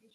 Did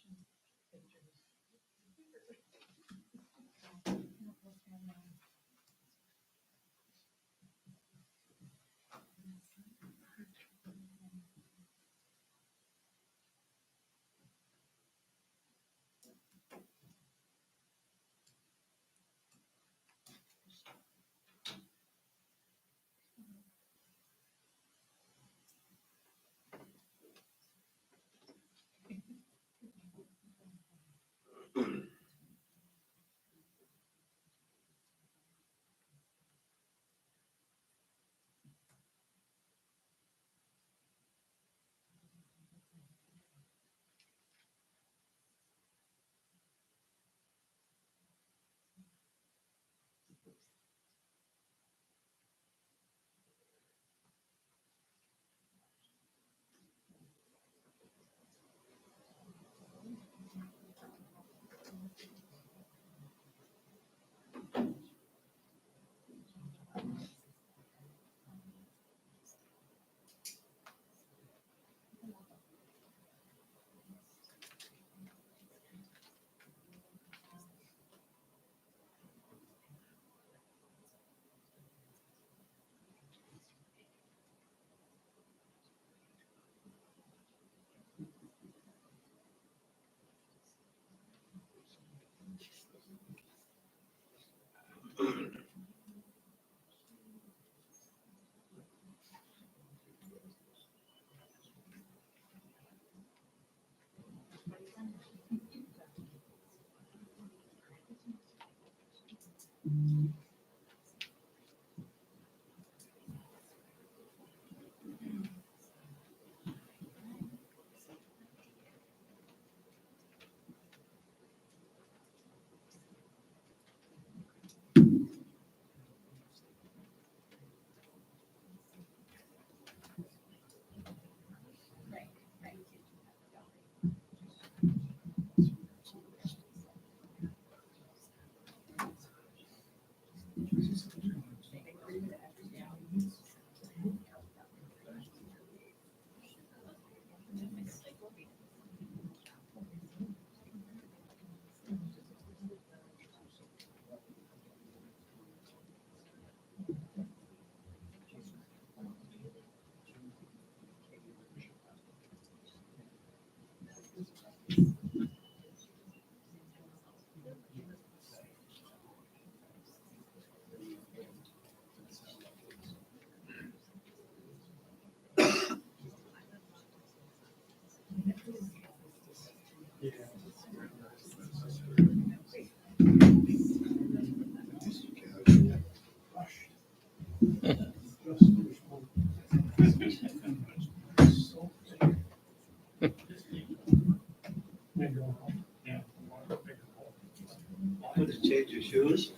you change your shoes?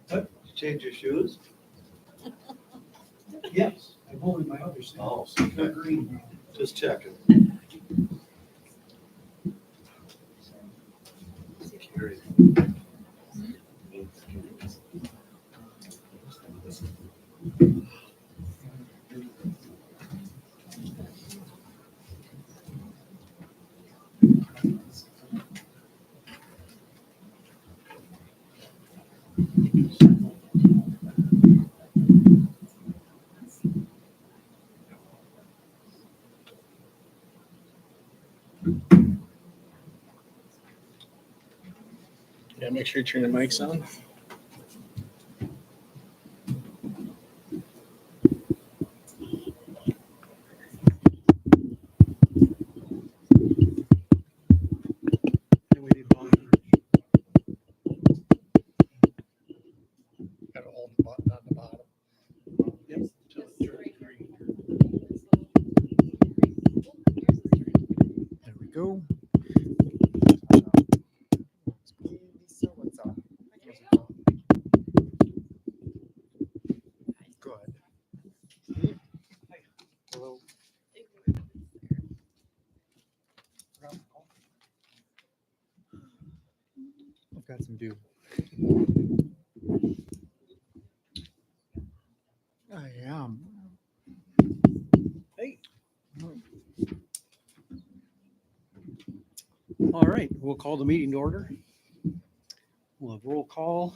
What? Did you change your shoes? Yes, I voted my other side. Oh, They're okay. green. Just checking. Carried. Yeah, make sure you turn the mics on. And we need volume. Got to hold the button on the bottom. Yep. Till it turns green. There we go. What's up? Good. Hello. I've got some dew. I am. Hey. right, we'll call the meeting to order. We'll have roll call.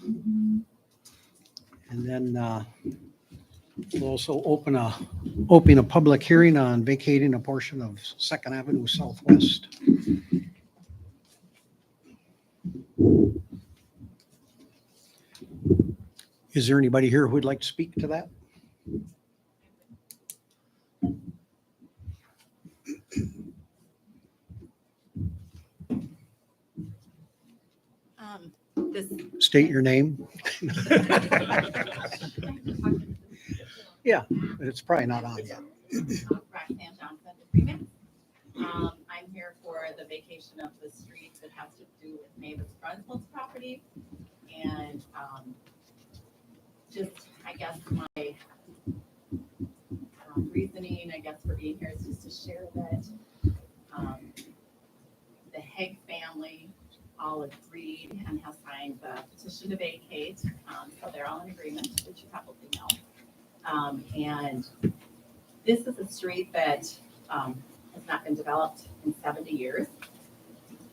And then we'll also open a public hearing on vacating a portion of Second Avenue Southwest. Is there anybody here who would like to speak to that? This. State your name. Yeah, but it's probably not on yet. Roxanne Johnson, the Freeman. I'm here for the vacation of the street that has to do with Mavis Brunswick's property. And just, I guess, my reasoning, I guess, for being here is just to share that the Haig family all agreed and have signed the petition to vacate. So they're all in agreement, which you probably know. And this is a street that has not been developed in 70 years.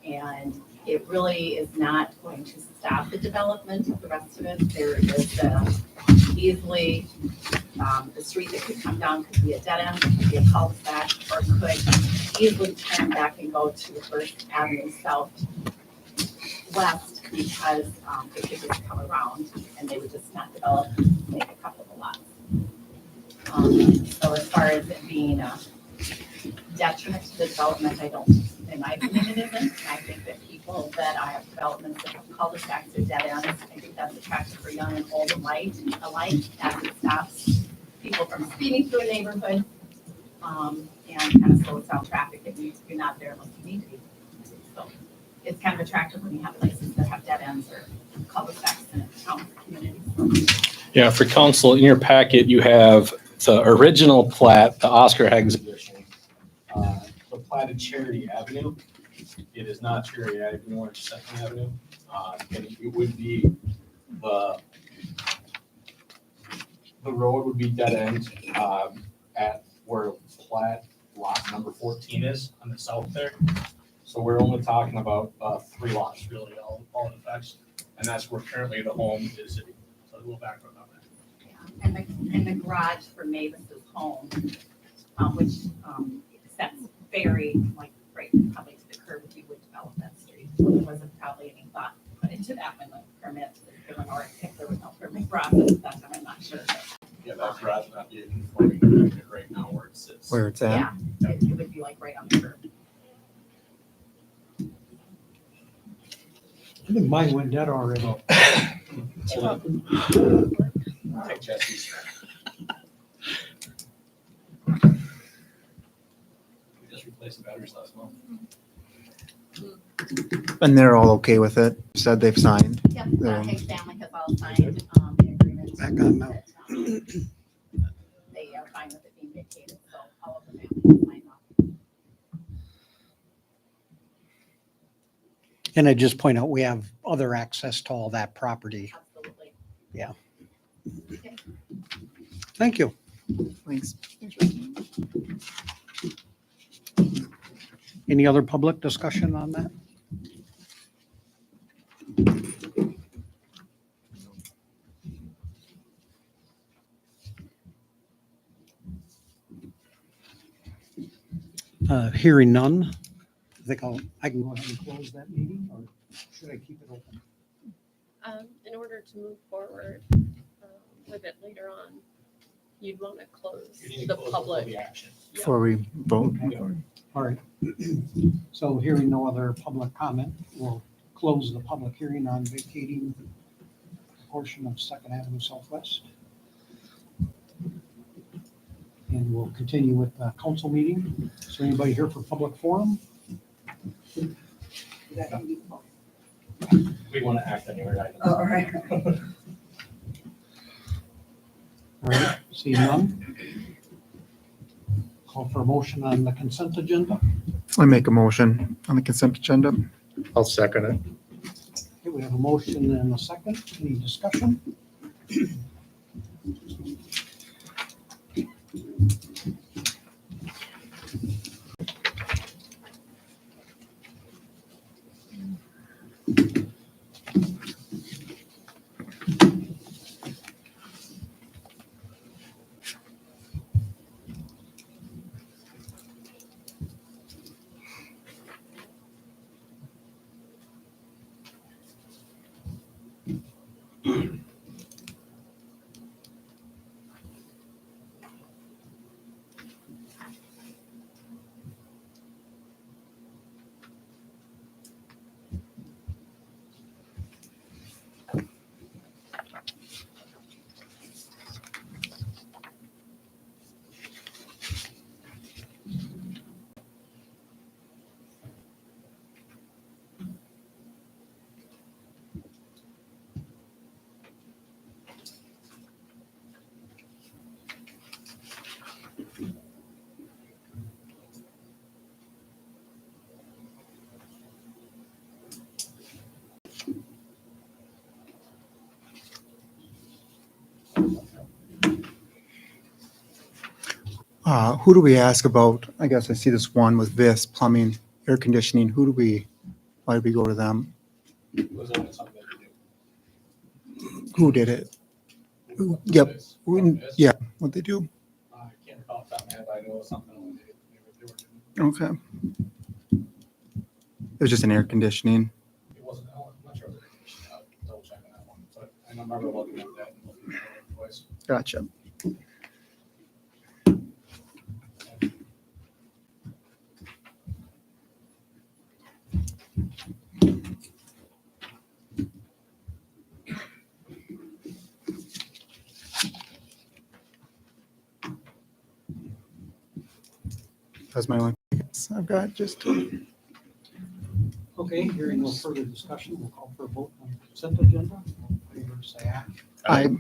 And it really is not going to stop the development of the rest of it. There is easily the street that could come down could be a dead end, could be a cul-de-sac, or could easily turn back and go to the First Avenue Southwest because it could just come around and they would just not develop, make a couple of lots. So as far as it being a detriment to the development, I don't, in my opinion, it isn't. I think that people that have developments that have cul-de-sacs or dead ends, I think that's attractive for young and old alike, as it stops people from speeding through a neighborhood, and kind of slows down traffic if you're not there unless you need to be. So it's kind of attractive when you have places that have dead ends or cul-de-sacs in a town community. Yeah, for council, in your packet, you have the original plat, the Oscar Hagg's edition. The platted Charity Avenue. It is not Charity Avenue, it's Second Avenue. And it would be the road would be dead end at where plat lot number 14 is on the south there. So we're only talking about 3 lots, really, all it affects. And that's where currently the home is sitting. So a little background on that. And the garage for Mavis's home, which sets very, like, right, probably to the curb if you would develop that street. So there wasn't probably any thought put into that when the permit was given, or if there was no permit process at that time, I'm not sure. Yeah, that garage would not be a conforming right now where it sits. Where it's at. Yeah, it would be like right on the curb. I think mine went dead already. Take Jesse's. We just replaced the batteries last month. And they're all okay with it, said they've signed. Yep, Yeah. the Hague family has all signed the agreement. Back on now. that, They are fine with it being vacated, so all of the families signed off. And I just point out, we have other access to all that property. Absolutely. Thank you. Thanks. Any other public discussion on that? Hearing none, I can go ahead and close that meeting, or should I keep it open? In order to move forward with it later on, you'd want to close You need to the close public. the action. Before we vote. All right. So hearing no other public comment, we'll close the public hearing on vacating a portion of Second Avenue Southwest. And we'll continue with the council meeting. Is there anybody here for public forum? We want to act on your item. All right. All right, see none. Call for a motion on the consent agenda. I make a motion on the consent agenda. I'll second it. Okay, we have a motion and a second. Any discussion? Who do we ask about? I guess I see this one with this plumbing, air conditioning. Why did we go to them? It was only something that you Who did it? do. Yep. Yes. Yeah, what they do? I can't recall off the top of my head, but I know it was something when they were doing. Okay. It was just an air conditioning. It wasn't, I'm not sure if it was, double check on that one, but I remember looking at that and looking at it twice. Gotcha. That's my only, I've got just, Okay, hearing no further discussion, we'll call for a vote on the consent agenda. All in favor, say aye.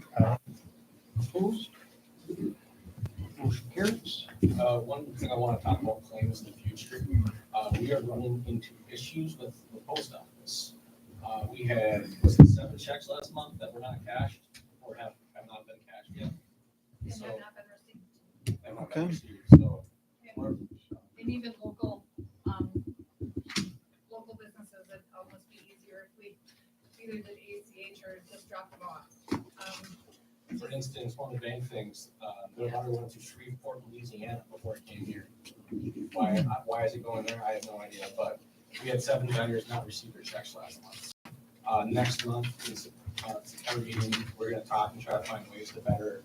Opposed? Motion carries. One thing I want to talk about claims in the future, we are running into issues with the post office. We had, was it 7 checks last month that were not cashed or have not been cashed yet? So, have not been Okay. received, so we're, And even local businesses, it'd almost be easier if we either did ACH or just dropped them off. for instance, one of the main things, the water went to Shreveport, Louisiana before it came here. Why is it going there? I have no idea, but we had 7 vendors not receive their checks last month. Next month is, September meeting, we're gonna talk and try to find ways to better,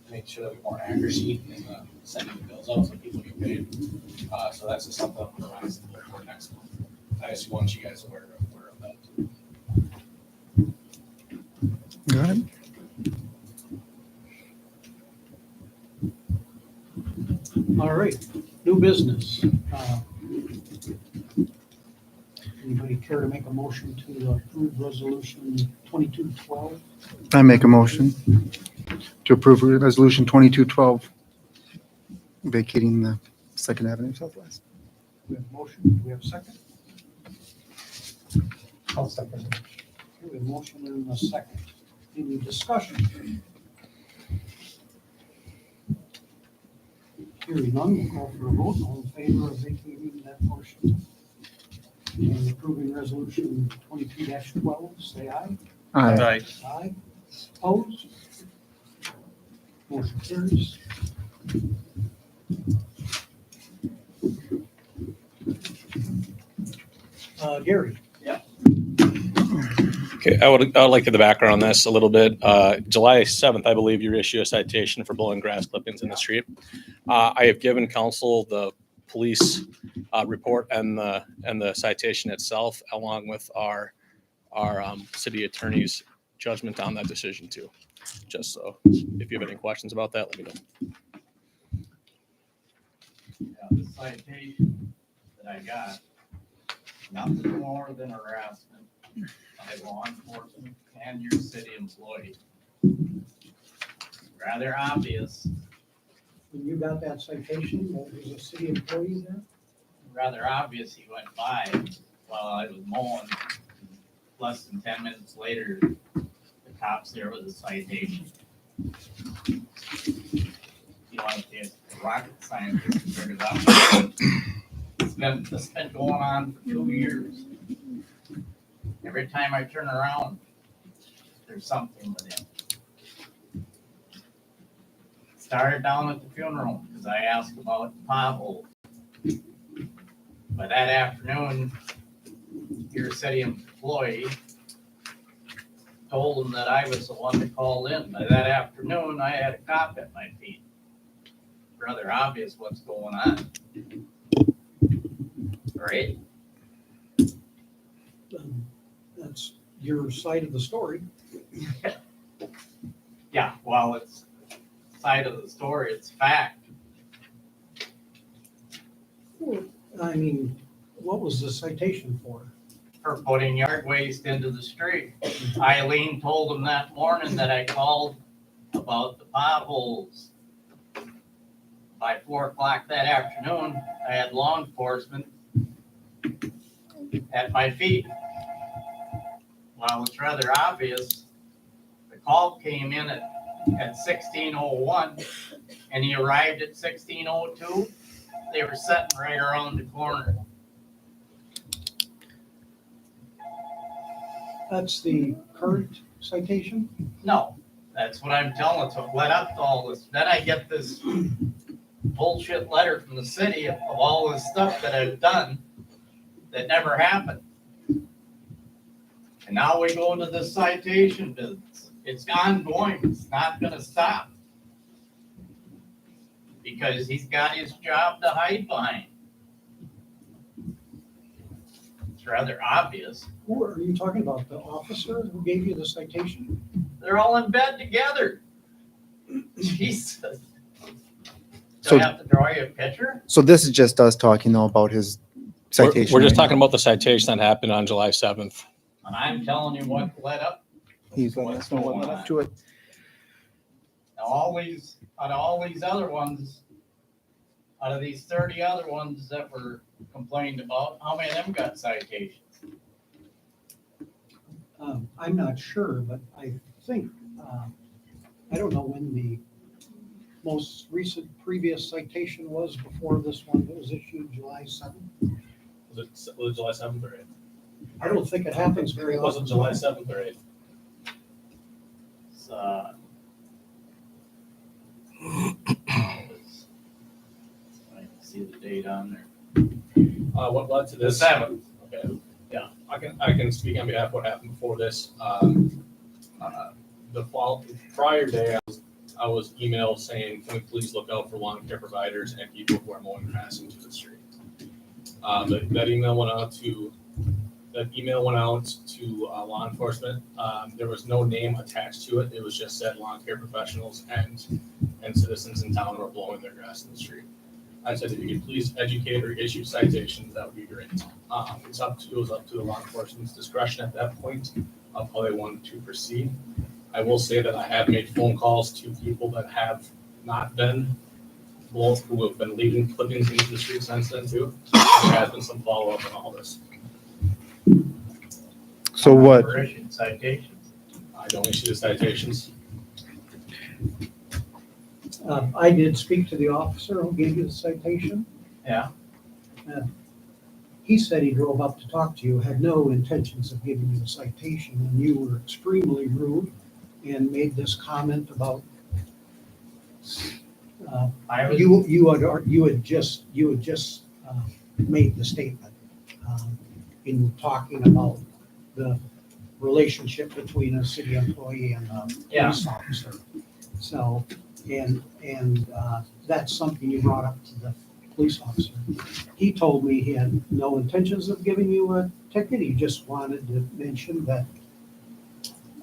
make sure that we have more accuracy in sending the bills out so people get paid. So that's just something I'm gonna for next month. I just want you guys aware of that. got it. All right, new business. Anybody care to make a motion to approve resolution 2212? I make a motion to approve resolution 2212, vacating the Second Avenue Southwest. We have a motion, do we have a second? I'll second it. Okay, we have a motion and a second. Any discussion? Hearing none, we'll call for a vote. All in favor of vacating that portion and approving resolution 22-12, say aye. Aye. Aye. Opposed? Motion carries. Gary? Okay, I would like to the background on this a little bit. July 7th, I believe you issue a citation for blowing grass clippings in the street. I have given council the police report and the citation itself, along with our city attorney's judgment on that decision too. Just so, if you have any questions about that, let me know. Yeah, the citation that I got, nothing more than harassment by law enforcement and your city employee. Rather obvious, When you got that citation, was a city employee there? rather obvious he went by while I was mowing. Less than 10 minutes later, the cops there with a citation. You want to get rocket scientist to figure it out. It's been going on for 2 years. Every time I turn around, there's something with him. Started down at the funeral because I asked about potholes. By that afternoon, your city employee told him that I was the one that called in. By that afternoon, I had a cop at my feet. Rather obvious what's going on. Right? That's your side of the story. Yeah, well, it's side of the story, it's fact. I mean, what was the citation for? For putting yard waste into the street. Eileen told him that morning that I called about the potholes. By 4 o'clock that afternoon, I had law enforcement at my feet. Well, it's rather obvious. The call came in at 16:01. and he arrived at 16:02, they were sitting right around the corner. That's the current citation? No, that's what I'm telling. So what up to all this? Then I get this bullshit letter from the city of all this stuff that I've done that never happened. And now we go to the citation business. It's ongoing. It's not gonna stop. Because he's got his job to hide behind. It's rather obvious. Who are you talking about? The officer who gave you the citation? They're all in bed together. Jesus. Do So- I have to draw you a picture? So this is just us talking though about his citation. We're just right talking about the citation that happened on July 7th. And I'm telling you what led up. now. He's letting us know what led up to it. Now, out of all these other ones, out of these 30 other ones that were complained about, how many of them got citations? I'm not sure, but I think, I don't know when the most recent previous citation was before this one that was issued July 7th. Was it July 7th or 8th? I don't think it happens very Was it often. July 7th or 8th? It's, I can see the date on there. What led to The this? 7th. Okay, yeah, I can speak on behalf of what happened before this. The prior day, I was emailed saying, can we please look out for lawn care providers and people who are mowing grass into the street? That email went out to law enforcement. There was no name attached to it. It was just said lawn care professionals and citizens in town were blowing their grass in the street. I said, if you could please educate or issue citations, that would be great. It was up to the law enforcement's discretion at that point of how they wanted to proceed. I will say that I have made phone calls to people that have not been blown, who have been leaving clippings into the street since then too. There has been some follow-up on all this. So what, Or issued citations. I don't issue the citations. I did speak to the officer who gave you the citation. Yeah. He said he drove up to talk to you, had no intentions of giving you a citation, and you were extremely rude and made this comment about I was, you had just made the statement in talking about the relationship between a city employee and a police officer. So, and that's something you brought up to the police officer. He told me he had no intentions of giving you a ticket. He just wanted to mention that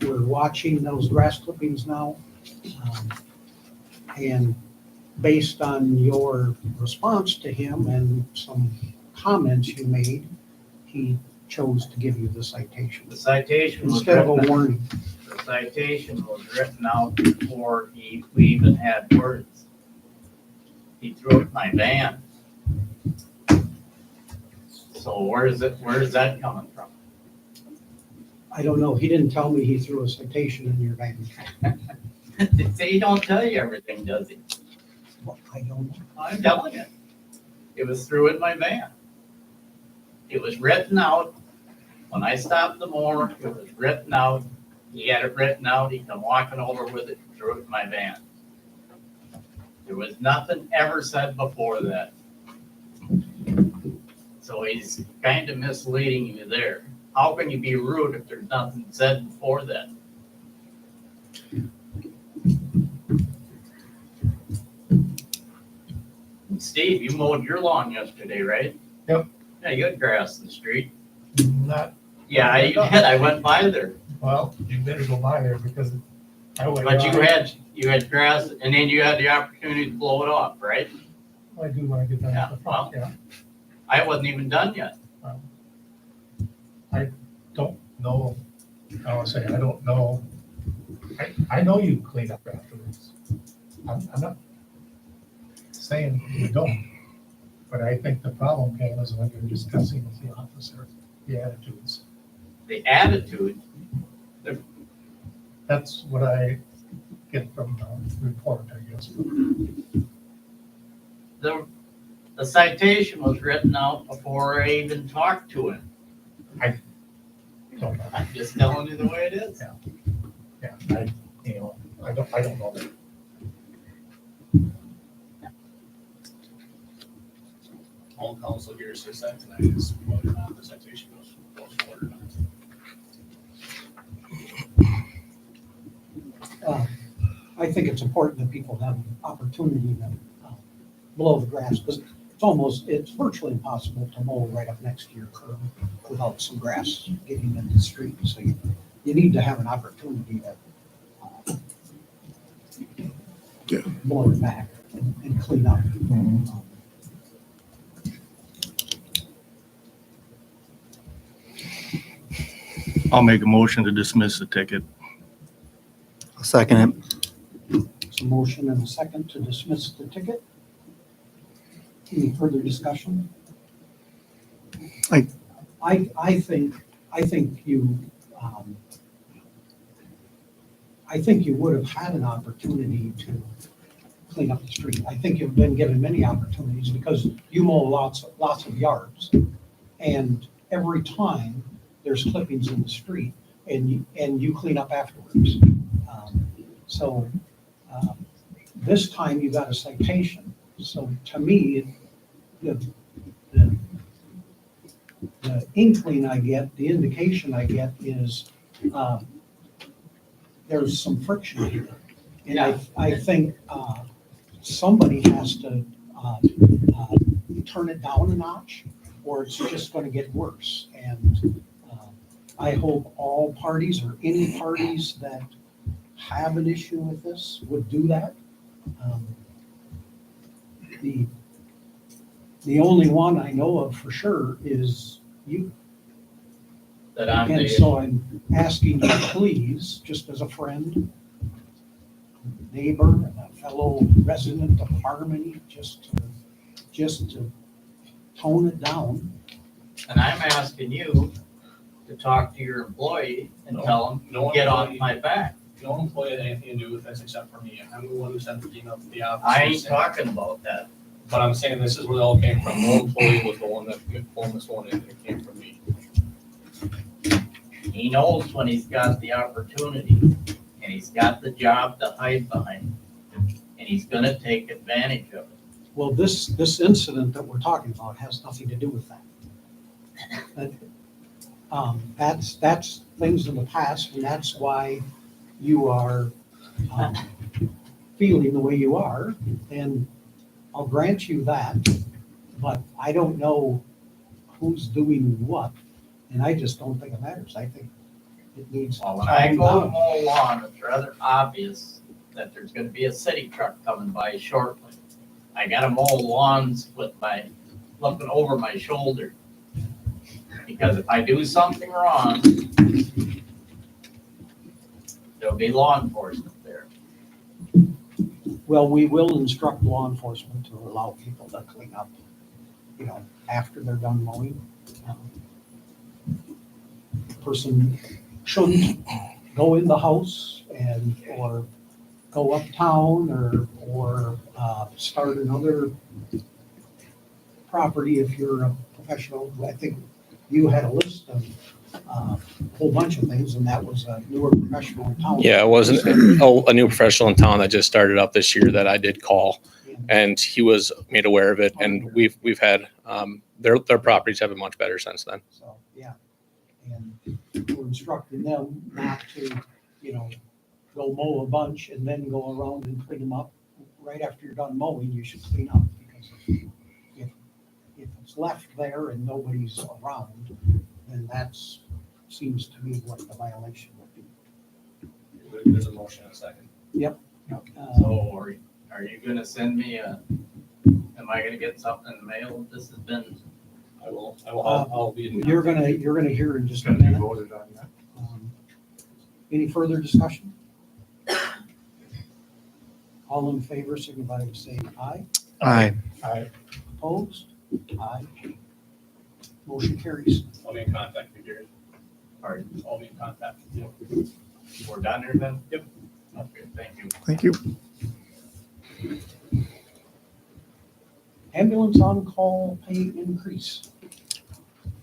we're watching those grass clippings now. And based on your response to him and some comments you made, he chose to give you the citation the citation was instead of a written, warning. the citation was written out before we even had words. He threw it in my van. So where is that coming from? I don't know. He didn't tell me he threw a citation in your van. He don't tell you everything, does he? Well, I don't know. I'm telling you. It was through in my van. It was written out. When I stopped the mower, it was written out. He had it written out. He come walking over with it, threw it in my van. There was nothing ever said before that. So he's kind of misleading you there. How can you be rude if there's nothing said before that? And Steve, you mowed your lawn yesterday, right? Yep. Yeah, you had grass in the street. Not, Yeah, I did. I went by there. well, you better go by there because I went. But by. you had grass and then you had the opportunity to blow it off, right? I do when I get down Yeah, to the front, yeah. I wasn't even done yet. Don't know, I want to say, I don't know. I know you clean up afterwards. I'm not saying you don't, but I think the problem came is when you're discussing with the officer, the attitudes. The attitude, That's what I get from the report, I guess. The citation was written out before I even talked to him. Don't know. I'm just telling you the way it is. Yeah, I don't know that. All council here says that tonight is whether or not the citation goes forward or not. I think it's important that people have an opportunity to blow the grass, because it's virtually impossible to mow right up next to your curb without some grass getting in the street. So you need to have an opportunity to blow it back and clean up. I'll make a motion to dismiss the ticket. I'll second it. So motion and a second to dismiss the ticket. Any further discussion? I think you would have had an opportunity to clean up the street. I think you've been given many opportunities because you mow lots of yards. And every time there's clippings in the street and you clean up afterwards. So this time you got a citation. So to me, the inkling I get, the indication I get is there's some friction here. And I think somebody has to turn it down a notch, or it's just going to get worse. And I hope all parties or any parties that have an issue with this would do that. The only one I know of for sure is you. That I'm And the, so I'm asking you, please, just as a friend, neighbor, and a fellow resident of Harmony, just to tone it down. and I'm asking you to talk to your employee and tell him, No get off employee- my back. No employee had anything to do with this except for me. I'm the one who sent the email to the office. I ain't talking about that. But I'm saying this is where it all came from. No employee was the one that pulled this one in. It came from me. He knows when he's got the opportunity and he's got the job to hide behind. And he's gonna take advantage of it. Well, this incident that we're talking about has nothing to do with that. That's things in the past, and that's why you are feeling the way you are, and I'll grant you that, but I don't know who's doing what, and I just don't think it matters. I think it needs. Well, when I go to mow lawn, it's rather obvious that there's gonna be a city truck coming by shortly. I gotta mow lawns looking over my shoulder. Because if I do something wrong, there'll be law enforcement there. Well, we will instruct law enforcement to allow people to clean up, after they're done mowing. Person shouldn't go in the house or go uptown or start another property if you're a professional. I think you had a list of a whole bunch of things, and that was a newer professional in town. Yeah, it wasn't a new professional in town that just started up this year that I did call, and he was made aware of it. And we've had their properties have been much better since then. So, yeah. And we're instructing them not to, go mow a bunch and then go around and clean them up. Right after you're done mowing, you should clean up, because if it's left there and nobody's around, then that's, seems to me what the violation would be. There's a motion in a second. So are you gonna send me am I gonna get something in the mail? This has been, I'll be in. You're gonna hear in just a Gonna be minute. voted on that. Any further discussion? All in favor, signify by saying aye. Aye. Opposed? Aye. Motion carries. I'll be in contact with you, Gary. Pardon? I'll be in contact with you. We're done here then? Yep. Okay, thank you. Thank you. Ambulance on-call pay increase.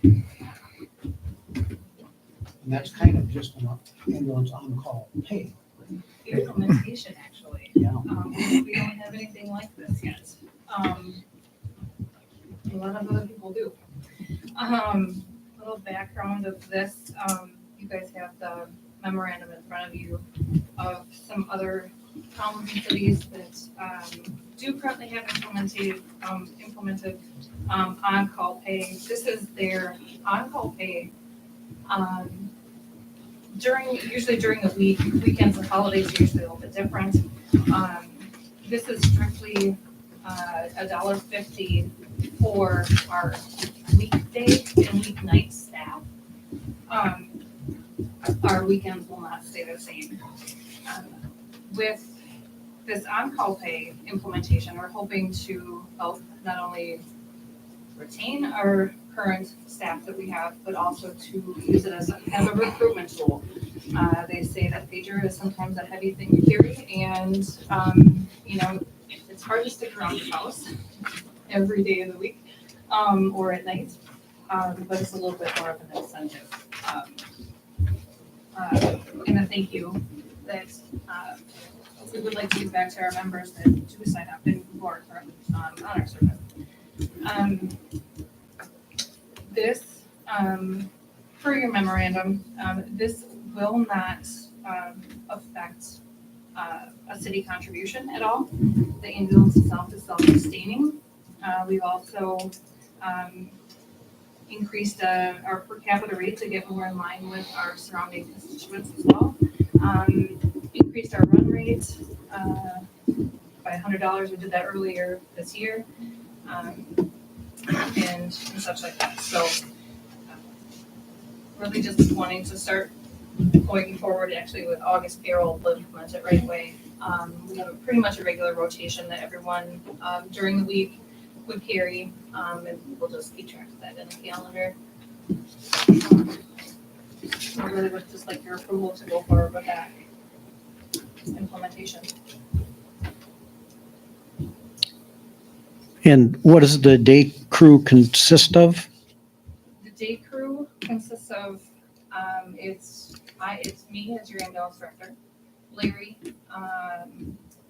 And that's kind of just an ambulance on-call pay. Implementation, actually. Yeah. We don't have anything like this yet. A lot of other people do. Little background of this, you guys have the memorandum in front of you of some other towns and cities that do currently have implemented on-call pay. This is their on-call pay usually during the week. Weekends and holidays are usually a little bit different. This is strictly $1.50 for our weekday and weeknight staff. Our weekends will not stay the same. With this on-call pay implementation, we're hoping to help not only retain our current staff that we have, but also to use it as a kind of a recruitment tool. They say that pager is sometimes a heavy thing to carry, and it's hard to stick around the house every day of the week or at night, but it's a little bit more of an incentive. And a thank you that we would like to give back to our members that do sign up and who are currently on our service. This, for your memorandum, this will not affect a city contribution at all. The ambulance itself is self-sustaining. We've also increased our per capita rate to get more in line with our surrounding constituents as well. Increased our run rate by $100. We did that earlier this year, and such like that. So really just wanting to start going forward actually with August payroll, we'll implement it right away. We have pretty much a regular rotation that everyone during the week would carry, and we'll just keep track of that in the calendar. I really would just like your approval to go forward with that implementation. And what does the day crew consist of? The day crew consists of, it's me as your ambulance director, Larry,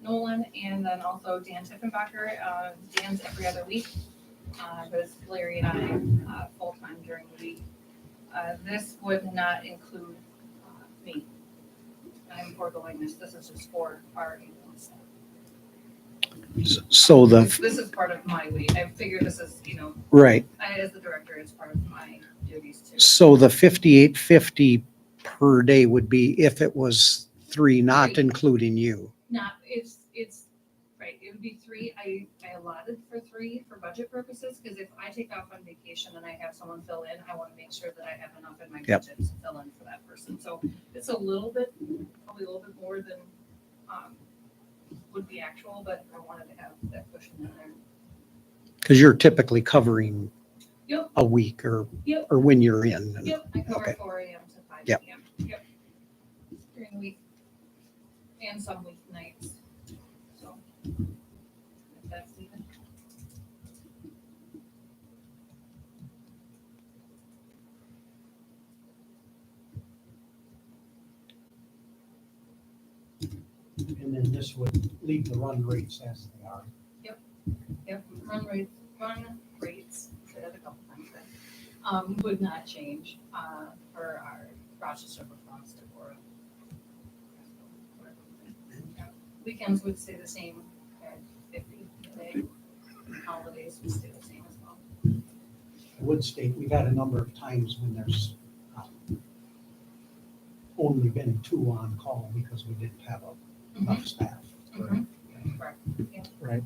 Nolan, and then also Dan Tiffenbacher. Dan's every other week, but it's Larry and I full-time during the week. This would not include me. I'm foregoing this. This is just for our ambulance staff. So This is part of my week. I figure this is, right. as the director, it's part of my duties too. So the $58.50 per day would be if it was 3, not including you. It's right. It would be 3. I allotted for 3 for budget purposes, because if I take off on vacation and I have someone fill in, I want to make sure that I have enough in my budget to fill in for that person. So it's probably a little bit more than would be actual, but I wanted to have that cushion in there. Because you're typically covering Yep. a week or Yep. when you're in. And- Yep, I cover Okay. 4 a.m. to 5 Yep. p.m. Yep. During the week and some weeknights. So if that's even. And then this would leave the run rates as they are. Yep, run rates, say that a couple times then, would not change, for our Rochester, Bronx, Deborah. Weekends would stay the same at 50 a day. Holidays would stay the same as well. I would state, we've had a number of times when there's only been 2 on call because we didn't have enough staff. Mhm. Correct, yeah. Right.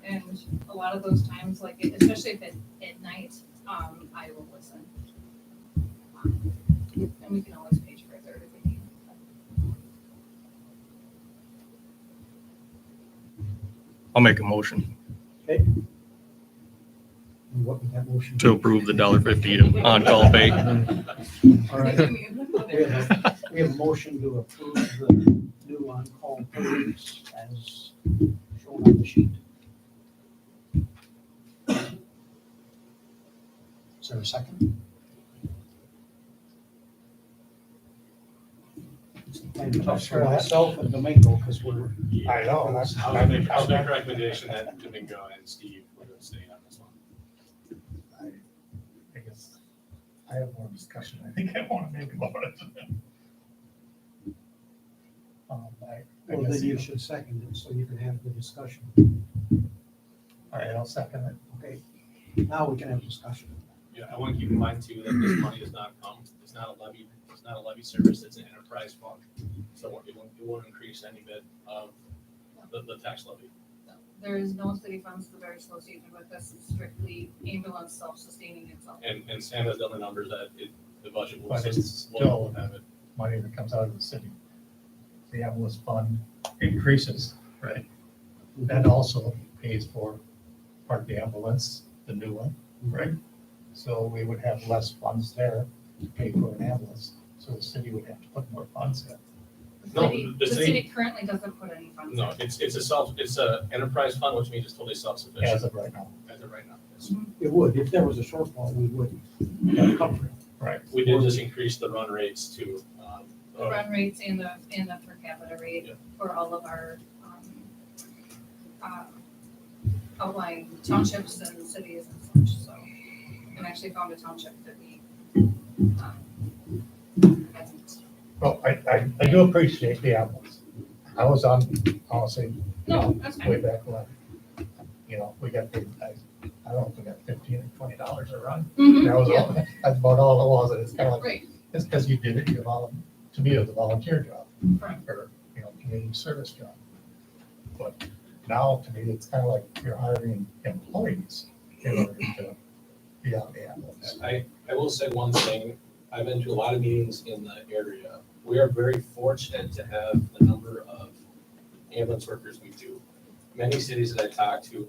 And a lot of those times, like, especially if it's at night, I will listen. And we can always page for a third if we need. I'll make a motion And what would that motion be? to approve the $1.50 on-call pay. All right. We have We have a motion to approve the new on-call pay rates as shown on the sheet. Is there a second? And tough for myself and Domingo, because we're, I know, that's. I'll make a recommendation that Domingo and Steve would stay on this one. I guess I have more discussion I think I want to make about it. I well, guess, then you should second it so you can have the discussion. all right, I'll second it. Okay, now we can have discussion. Yeah, I want to keep in mind too, that this money does not come, it's not a levy service, it's an enterprise fund. So it won't increase any bit of the tax levy. There is no city funds that are associated with this, it's strictly ambulance self-sustaining itself. And Sam has done the numbers that the budget will But it's will still have it. money that comes out of the city. The ambulance fund increases, right? That also pays for part of the ambulance, the new one, right? So we would have less funds there to pay for an ambulance, so the city would have to put more funds in. No, The the city city, currently doesn't put any funds in. no, it's a enterprise fund, which means it's totally self-sufficient As of right now, as of right now. Yes. It would, if there was a shortfall, we would have covered it. right? We did just increase the run rates to, The run rates and the per capita rate Yeah. for all of our, outlying townships and cities and such, so. And actually found a township that we, hasn't. Well, I do appreciate the ambulance. I was on, I'll say, No, that's way fine. back when, we got paid, I don't know if we got $15 or $20 a run. Mhm, That was yeah, all, that's about all it was, and it's kind of like, right, it's because you did it, to me, it was a volunteer job, correct. or, community service job. But now, to me, it's kind of like you're hiring employees in order to be on the ambulance. I will say one thing, I've been to a lot of meetings in the area. We are very fortunate to have the number of ambulance workers we do. Many cities that I talk to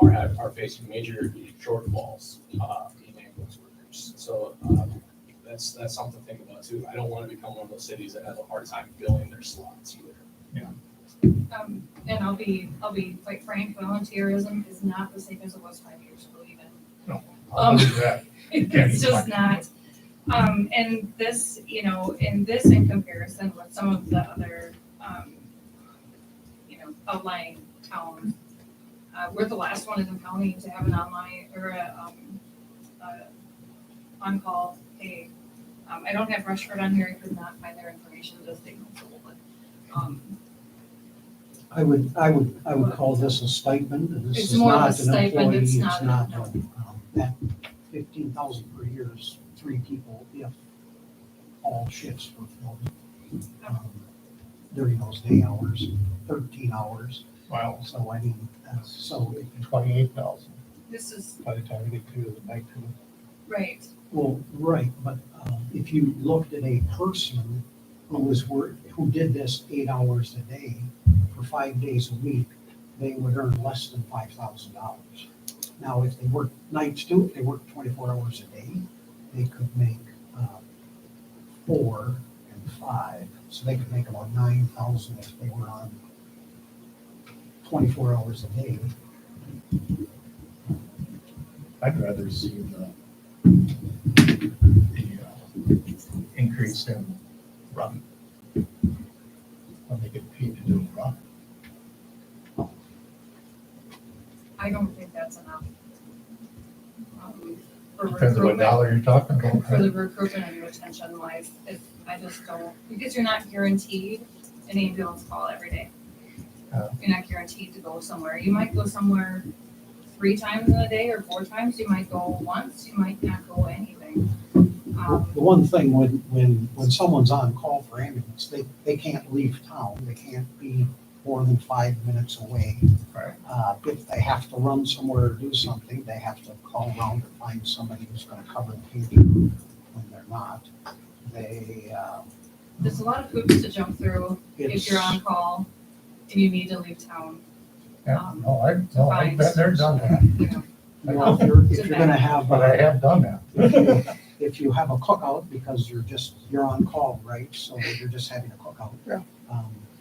are facing major shortfalls in ambulance workers. So that's something to think about too. I don't want to become one of those cities that has a hard time filling their slots either. And I'll be quite frank, volunteerism is not the same as it was 5 years ago even. I'll do that. It's just not. And this, in comparison with some of the other, outlying towns, we're the last one in the county to have an online or on-call pay. I don't have Rushford on here, I could not find their information, just they but, I would call this a stipend, and this It's is more of a not an stipend, employee, it's it's not- not, no. that 15,000 per year is 3 people if all shifts were filled. During those day hours, 13 hours, Wow, so I mean, so, 28,000 this is, by the time we get to the night two. right, well, right, but if you looked at a person who did this 8 hours a day for 5 days a week, they would earn less than $5,000. Now, if they worked nights too, if they worked 24 hours a day, they could make 4 and 5, so they could make about 9,000 if they were on 24 hours a day. I'd rather see the increase in run. When they get paid to do a run. I don't think that's enough. For Depends on what recruitment. dollar you're talking about. For the recruitment and retention wise, I just don't, because you're not guaranteed an ambulance call every day. You're not guaranteed to go somewhere. You might go somewhere 3 times in a day or 4 times. You might go once, you might not go anything. The one thing, when someone's on call for ambulance, they can't leave town, they can't be more than 5 minutes away. Right. If they have to run somewhere or do something, they have to call around to find somebody who's gonna cover the pager when they're not. There's a lot of hoops to jump through if It's, you're on call and you need to leave town. Yeah, I've been there, done that. You know, well, if you're gonna have, But I have done that. if you have a cookout, because you're on call, right? So you're just having a cookout. Yeah.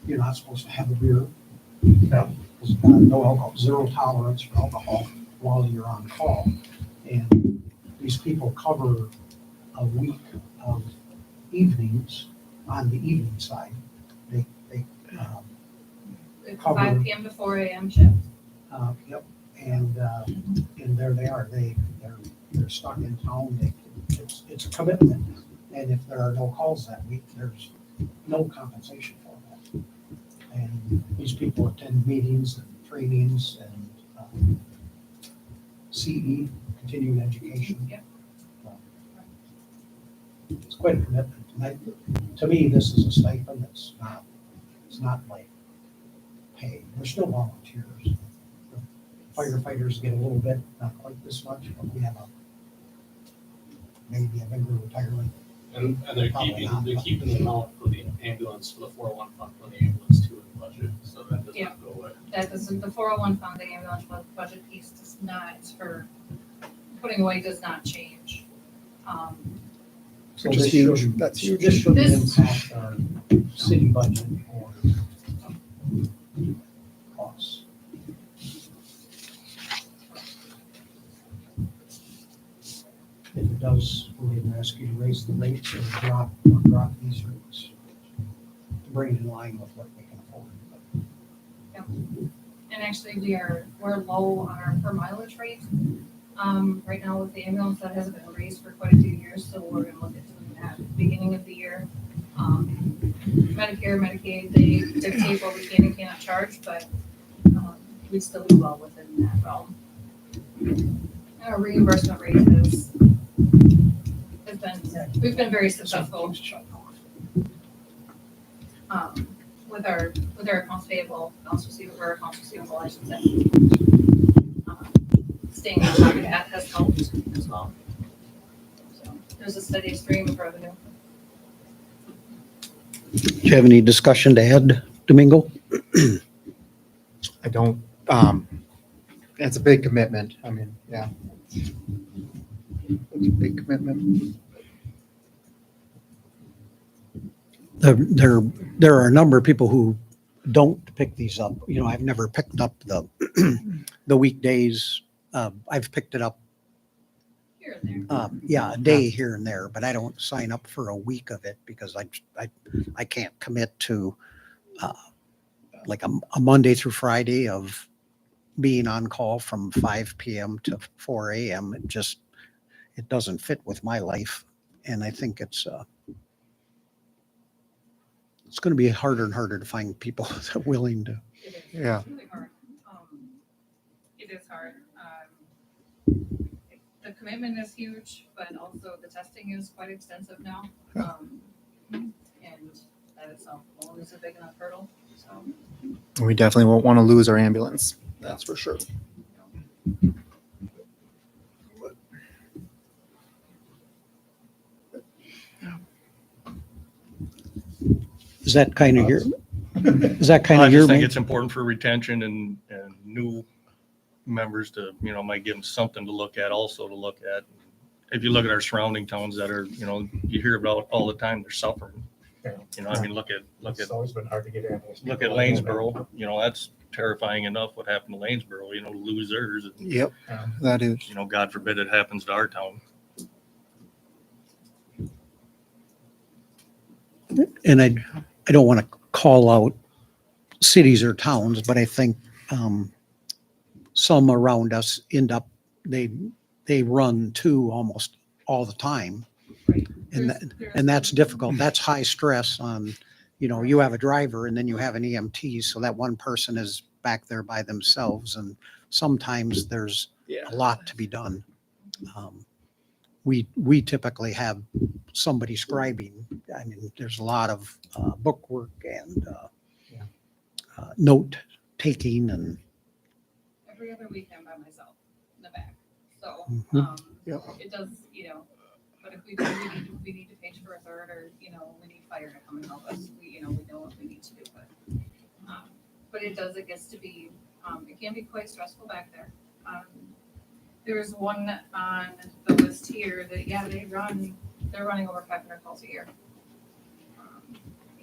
You're not supposed to have a beer. Yeah. There's no alcohol, zero tolerance for alcohol while you're on call. And these people cover a week of evenings on the evening side. They It's Cover. 5 PM to 4 AM shift. Yep, and there they are, they're stuck in town, it's a commitment. And if there are no calls that week, there's no compensation for that. And these people attend meetings and trainings and CE, continuing education. Yep. It's quite a commitment. To me, this is a stipend, it's not like pay, we're still volunteers. Firefighters get a little bit, not quite this much, but we have maybe a bigger retirement. And they're Probably not, but- keeping the amount for the ambulance, for the 401 fund for the ambulance too in the budget, so that does Yeah. not go away. That is, the 401 fund, the ambulance budget piece does not, for putting away does not change. So Which is this huge. shouldn't- That's huge. This shouldn't This- impact our city budget or costs. If it does, we're going to ask you to raise the rates or drop these rates to bring it in line with what we can afford. And actually, we're low on our per mileage rate. Right now with the ambulance, that hasn't been raised for quite a few years, so we're gonna look at doing that at the beginning of the year. Medicare, Medicaid, they dictate what we can and cannot charge, but, we still do well within that realm. Our reimbursement rate we've been very successful, with our accounts payable, accounts receivable, I should say. Staying on top of that has helped as well. So there's a steady stream of revenue. Do you have any discussion to add, Domingo? I don't, it's a big commitment. I mean, yeah. It's a big commitment. There are a number of people who don't pick these up. You know, I've never picked up the weekdays. I've picked it up, Here and there. a day here and there, but I don't sign up for a week of it because I can't commit to like a Monday through Friday of being on call from 5 PM to 4 AM. It doesn't fit with my life. And I think it's going to be harder and harder to find people that are willing to. It is. Yeah. It's really hard. It is hard. The commitment is huge, but also the testing is quite extensive now. And that itself alone is a big enough hurdle, so. We definitely won't want to lose our ambulance. That's for sure. Is that kind of your, I just think it's important for retention and new members to, might give them something to look at, also to look at. If you look at our surrounding towns that are, you hear about all the time, they're suffering. Look It's at always been hard to get ambulance. Lanesboro, that's terrifying enough what happened to Lanesboro, to lose theirs. Yep, that is. God forbid it happens to our town. and I don't want to call out cities or towns, but I think some around us end up, they run two almost all the time. Right. And that's difficult. That's high stress on, you have a driver and then you have an EMT, so that one person is back there by themselves. And sometimes there's a lot to be done. We typically have somebody scribing. I mean, there's a lot of book work and note taking and. Every other weekend by myself in the back. So, Mhm. Yep. it does, but if we need to page for a third or, we need fire to come and help us, we know what we need to do, but it gets to be, it can be quite stressful back there. there's one on the list here that, yeah, they're running over 500 calls a year.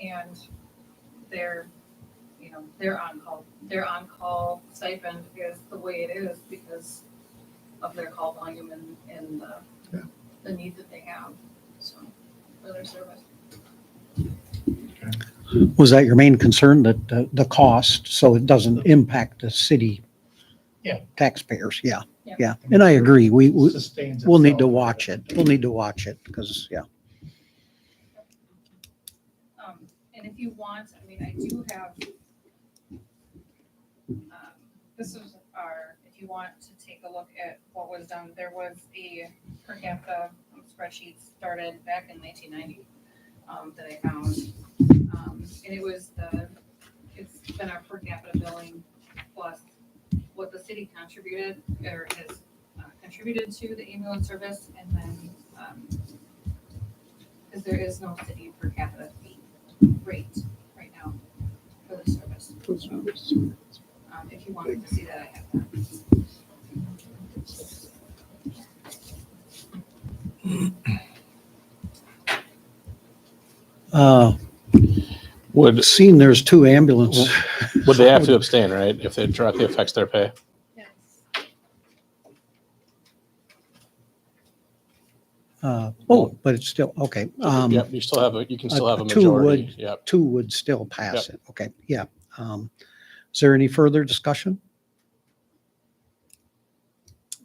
And they're, they're on call stipend is the way it is because of their call volume and the need that they have, so, for their service. Was that your main concern, that the cost, so it doesn't impact the city? Yeah. Taxpayers, yeah, Yeah. yeah. And I agree, Sustains we'll need to itself. watch it. We'll need to watch it because, yeah. And if you want, I mean, I do have, this is if you want to take a look at what was done, there was a per capita spreadsheet started back in 1990 that I found. And it's been our per capita billing plus what the city contributed or has contributed to the ambulance service, and then because there is no city per capita fee rate right now for the service. So, if you wanted to see that, I have that. Seeing there's two ambulance. Would they have to abstain, right, if it directly affects their pay? Yes. But it's still, okay. Yep, you still have you can still have a two majority, would- yep. Two would still pass it. Okay, yeah. Is there any further discussion?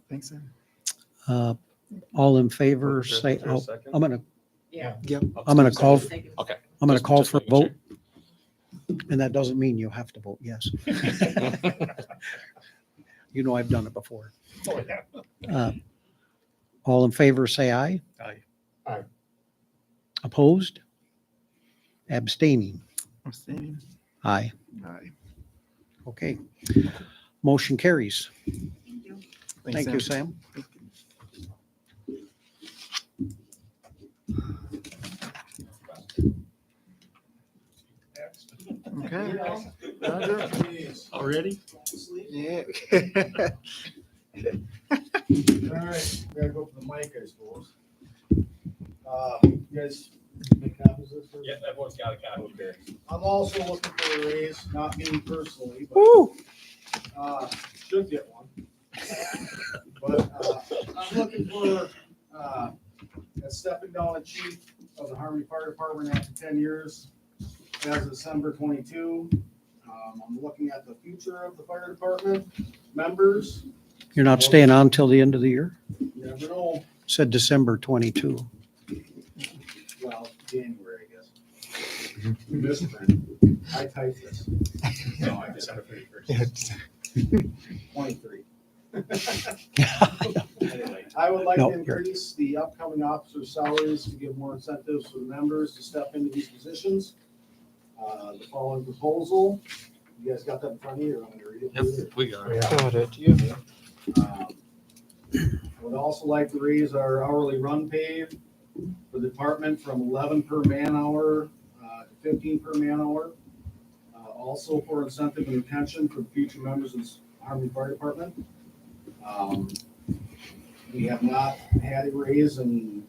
Thanks. All in favor, say, Is there a second? I'm gonna, Yep. I'm gonna call, Okay. I'm gonna Just- call just for a making sure. vote, and that doesn't mean you have to vote yes. You know, I've done it before. Oh, yeah. All in favor, say aye. Aye. Opposed? Abstaining? Abstaining. Aye. Aye. Okay. Motion carries. Thank you. Thank you, Sam. Okay. Roger. Already? Yeah. All right, we gotta go for the mic, I suppose. You guys make copies of this? or- Everyone's got a copy here. I'm also looking for a raise, not me personally, but, Woo! should get one. But, I'm looking for, stepping down a chief of the Harmony Fire Department after 10 years as of December 22. I'm looking at the future of the fire department, members, You're not staying on till the end of the year? you never know, Said December 22. well, January, I guess. Misprint. I typed this. No, I just had a pretty first. 23. Anyway, I would like No, to you're- increase the upcoming officer salaries to give more incentives for the members to step into these positions. The following proposal, you guys got that in front of you, or I'm gonna read it? Yep, we got it. Got it. Yeah. I would also like to raise our hourly run pay for the department from 11 per man hour to 15 per man hour. Also for incentive and retention for future members of the Harmony Fire Department. We have not had a raise in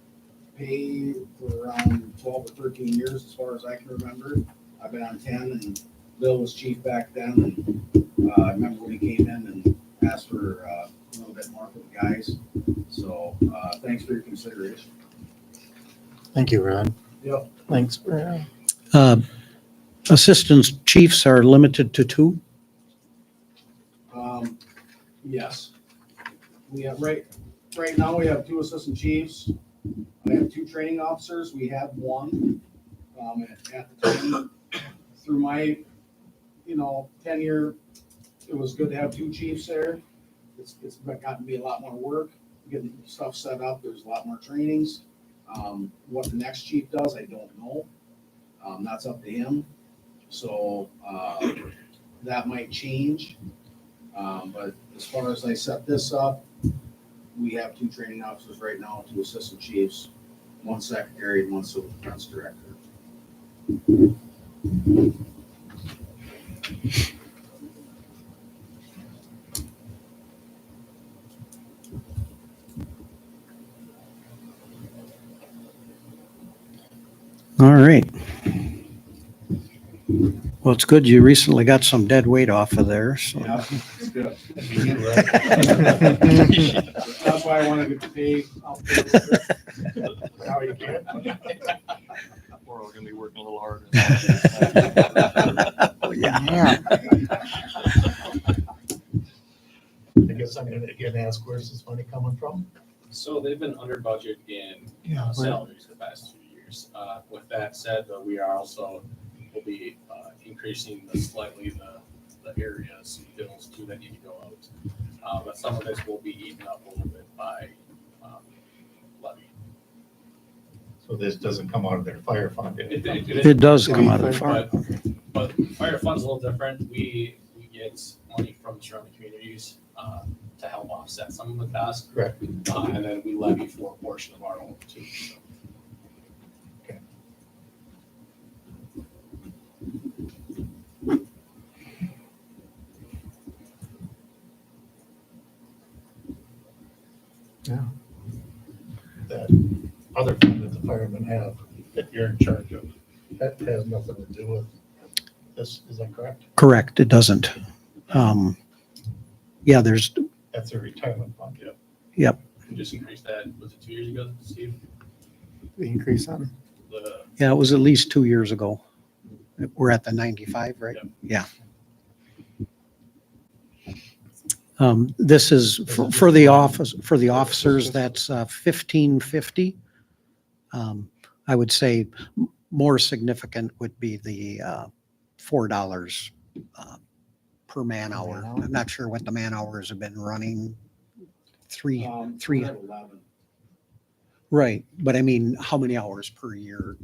pay for around 12 or 13 years, as far as I can remember. I've been on 10, and Bill was chief back then, and I remember when he came in and asked for a little bit more for the guys. So, thanks for your consideration. Thank you, Rod. Yep. Thanks, Brad. Assistant chiefs are limited to two? Yes. We have, right now, we have 2 assistant chiefs. I have 2 training officers. We had 1, at the time. Through my, 10-year, it was good to have 2 chiefs there. It's gotten to be a lot more work, getting stuff set up. There's a lot more trainings. What the next chief does, I don't know. That's up to him. So, that might change. But as far as I set this up, we have 2 training officers right now, 2 assistant chiefs, 1 secretary, and 1 civil defense director. All right. Well, it's good you recently got some dead weight off of there, so. Yeah, it's good. That's why I wanted to pay out there a little bit. How you can. We're all gonna be working a little harder. Yeah. I guess I'm gonna again ask, where's this money coming from? So they've been under budget in salaries the past 2 years. With that said, though, we are also, will be increasing slightly the areas, bills too, that need to go out. But some of this will be eaten up a little bit by levy. So this doesn't come out of their fire fund. It does come out of the farm. But fire fund's a little different. We get money from surrounding communities to help offset some of the costs. Correct. And then we levy for a portion of our own too. So. That other fund that the firemen have, that you're in charge of, that has nothing to do with this, is that correct? Correct, it doesn't. Yeah, there's, That's a retirement fund. We just increased that, was it 2 years ago, Steve? The increase on. yeah, it was at least 2 years ago. We're at the 95, right? Yep. Yeah. This is for the office, for the officers, that's 1550. I would say more significant would be the $4 per man hour. I'm not sure what the man hours have been running. Three, We're at 11. right. But I mean, how many hours per year?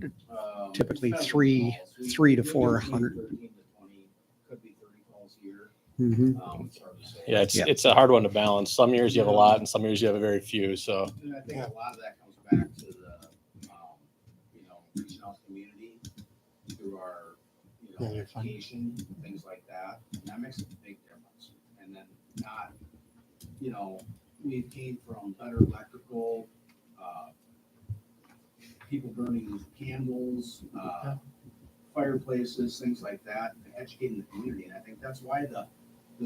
Typically Depends on three- calls. 3 to We do 400. 13 to 20, could be 30 calls a year. Mhm. It's hard to say. Yeah, it's Yeah. it's a hard one to balance. Some years you have a lot, and some years you have a very few. So And I think a lot of that comes back to the, reaching out to the community through our, Yeah, you're fine. education, things like that. And that makes a big difference. And then not, we came from better electrical, people burning candles, fireplaces, things like that, and educating the community. And I think that's why because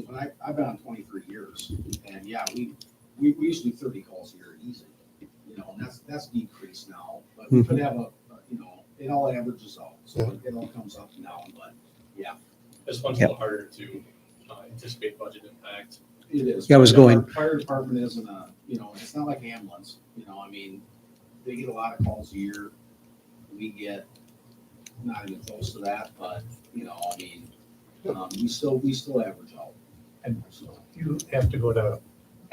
when I've been on 23 years, and yeah, we used to do 30 calls a year easy, and that's decreased now, but we could have it all averages out, so it all comes up and down, but yeah. this one's Yep. a little harder to anticipate budget impact. It is. Yeah, I was But going- our Fire department isn't it's not like ambulance, they get a lot of calls a year. We get not even close to that, but, we still average out. And So you have to go to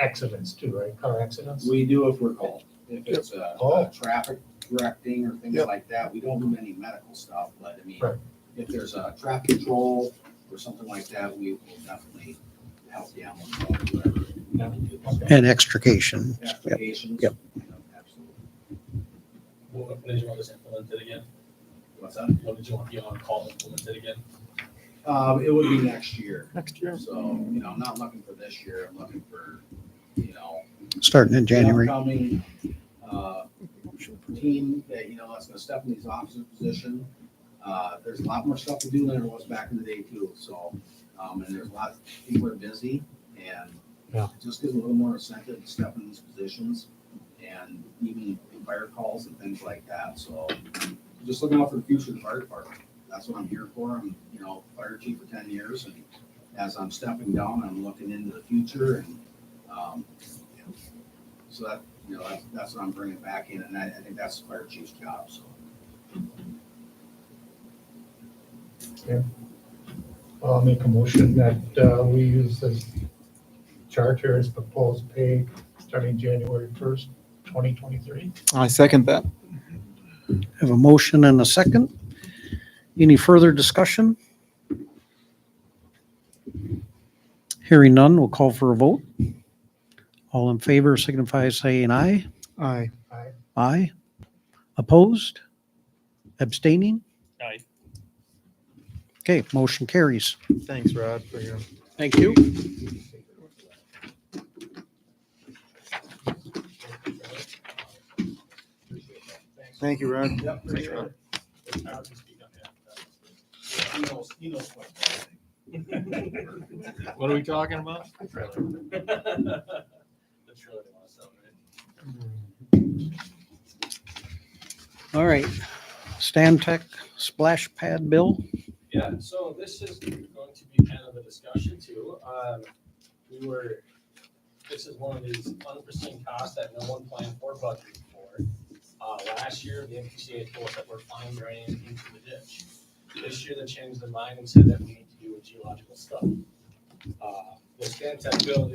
accidents too, right? Car accidents? we do if we're called. If it's Oh. traffic directing or things Yep. like that, we don't do any medical stuff, but Right. if there's a traffic control or something like that, we will definitely help the ambulance or whatever. we have to do. So, And extrication. Yep. applications, Yep. Absolutely. When did you want this implemented again? What's that? When did you want the on-call implemented again? It would be next year. Next year. So, I'm not looking for this year. I'm looking for, Starting in the January. upcoming, team that, that's gonna step in these officer position. There's a lot more stuff to do than there was back in the day too, so, and there's a lot, people are busy and Yeah. it just gives a little more incentive to step in these positions and even fire calls and things like that, so just looking out for the future of the fire department. That's what I'm here for. I'm, fire chief for 10 years, and as I'm stepping down, I'm looking into the future, and so that, that's what I'm bringing back in, and I think that's the fire chief's job, so. I'll make a motion that we use this charter as proposed pay starting January 1st, 2023. I second that. Have a motion and a second. Any further discussion? Hearing none, we'll call for a vote. All in favor signify by saying aye. Aye. Aye. Opposed? Abstaining? Aye. Okay, motion carries. Thanks, Rod, for your. Thank you. Thank you, Rod. Yep. Thanks, Rod. Tyler can speak on that. He knows quite a bit. What are we talking about? The trailer. The trailer they want to sell, right? All right, Stantec splash pad bill. Yeah, so this is going to be kind of a discussion too. This is one of these unforeseen costs that no one planned for budgeted for. Last year, the MPCA told us that we're fine draining into the ditch. This year, they changed their mind and said that we need to do a geological study. The Stantec bill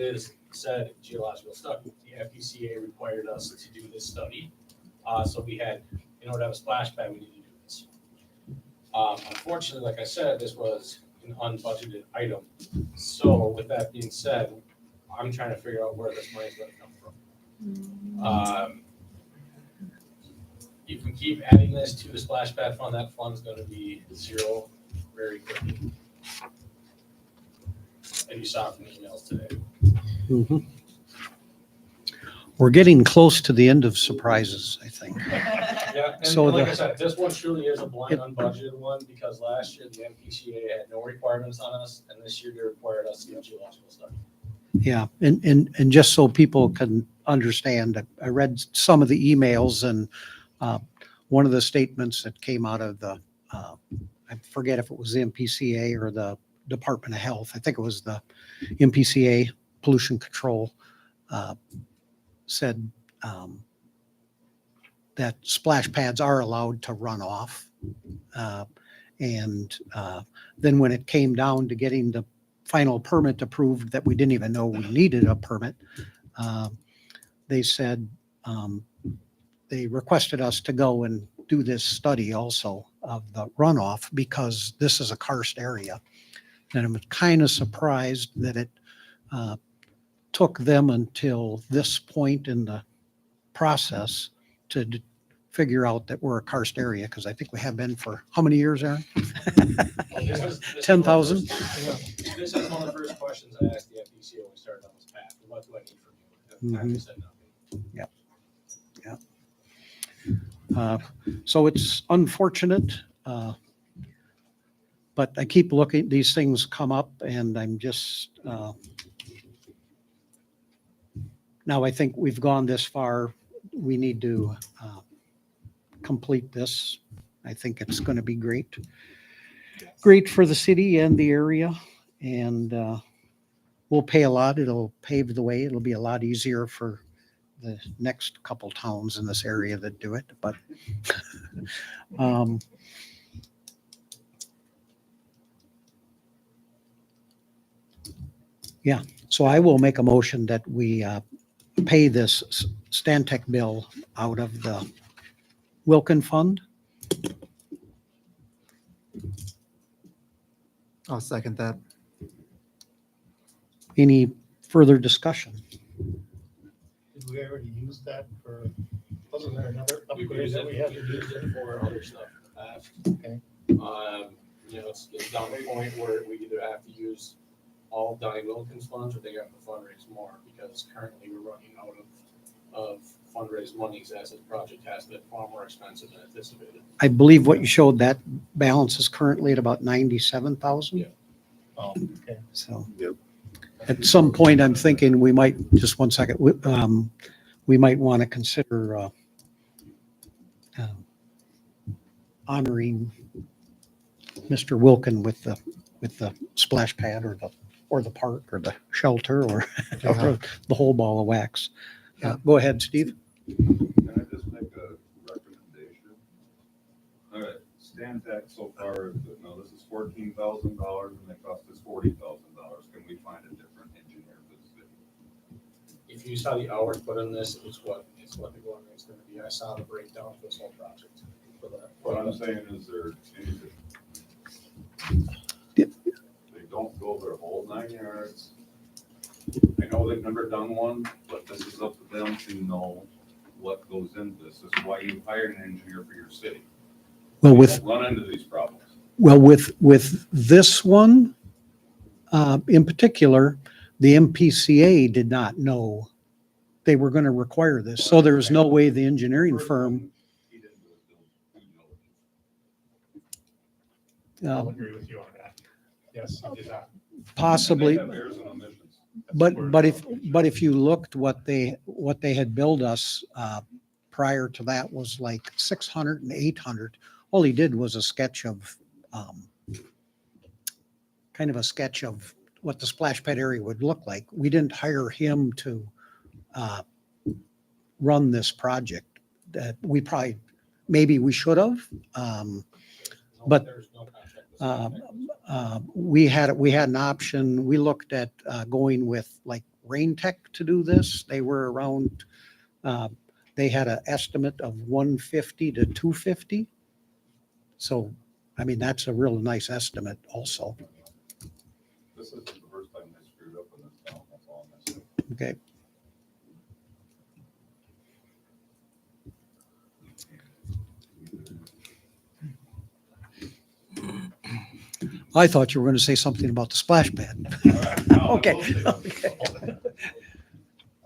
said geological study. The MPCA required us to do this study. So we had, in order to have a splash pad, we needed to do this. Unfortunately, like I said, this was an unbudgeted item. So with that being said, I'm trying to figure out where this money's gonna come from. If we keep adding this to the splash pad fund, that fund's gonna be zero very quickly. And you saw it from the emails today. Mhm. We're getting close to the end of surprises, I think. Yeah, and So like the- I said, this one truly is a blind unbudgeted one, because last year the MPCA had no requirements on us, and this year they required us to do a geological study. Yeah, and just so people can understand, I read some of the emails, and one of the statements that came out of the, I forget if it was the MPCA or the Department of Health, I think it was the MPCA Pollution Control, said that splash pads are allowed to run off. And then when it came down to getting the final permit approved, that we didn't even know we needed a permit, they said, they requested us to go and do this study also of the runoff, because this is a karst area. And I'm kind of surprised that it took them until this point in the process to figure out that we're a karst area, because I think we have been for how many years, Aaron? This is 10,000? This is one of the first questions I asked the FPC when we started on this path. What do I need from you? And they said nothing. Yep. So it's unfortunate, but I keep looking, these things come up, and I'm just, now I think we've gone this far. We need to complete this. I think it's going to be great. Great for the city and the area, and we'll pay a lot. It'll pave the way. It'll be a lot easier for the next couple towns in this area that do it, but yeah, so I will make a motion that we pay this Stantec bill out of the Wilkin Fund. I'll second that. Any further discussion? Did we already use that for, wasn't there another We've upgrade used that we had to do? it for other stuff in the past. Okay. It's down to the point where we either have to use all of Donnie Wilkins funds, or they have to fundraise more, because currently we're running out of fundraised monies, as this project has been far more expensive than anticipated. I believe what you showed, that balance is currently at about 97,000. Yeah. Oh, okay. So Yep. at some point, I'm thinking we might, just one second, we might want to consider honoring Mr. Wilkin with the splash pad, or the park, or the shelter, or Yeah. the whole ball of wax. Go ahead, Steve. Can I just make a recommendation? All right, Stantec so far, this is $14,000 and they cost us $40,000. Can we find a different engineer for the city? If you saw the hours put in this, it's what the going rate's gonna be. I saw the breakdown for this whole project. What I'm saying is there anything. Yep. They don't go their whole 9 yards. I know they've never done one, but this is up to them to know what goes into this. This is why you hire an engineer for your city. Well, You with don't run into these problems. with this one, in particular, the MPCA did not know they were going to require this. So there was no way the engineering firm, He didn't do his due diligence. I'll agree with you on that. Yes, you did that. possibly, And they have errors and omissions. but if you looked what they had billed us, prior to that was like 600 and 800. All he did was a sketch of, kind of a sketch of what the splash pad area would look like. We didn't hire him to, run this project. That we probably, maybe we should have. But, There's no contract. we had an option. We looked at going with like Rain Tech to do this. They were around, they had an estimate of 150 to 250. So, I mean, that's a real nice estimate also. This isn't the first time they screwed up in this town, that's all I'm saying. Okay. I thought you were going to say something about the splash pad. All right, now I will Okay. say that.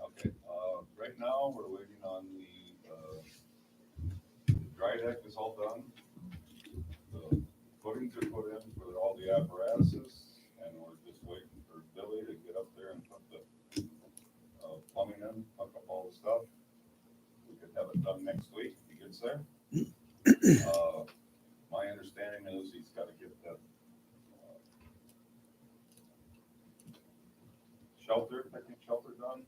Okay, right now, we're waiting on the dry deck is all done. The footings are put in for all the apparatuses, and we're just waiting for Billy to get up there and put the plumbing in, hook up all the stuff. We could have it done next week, if he gets there. My understanding is he's gotta get that picnic shelter done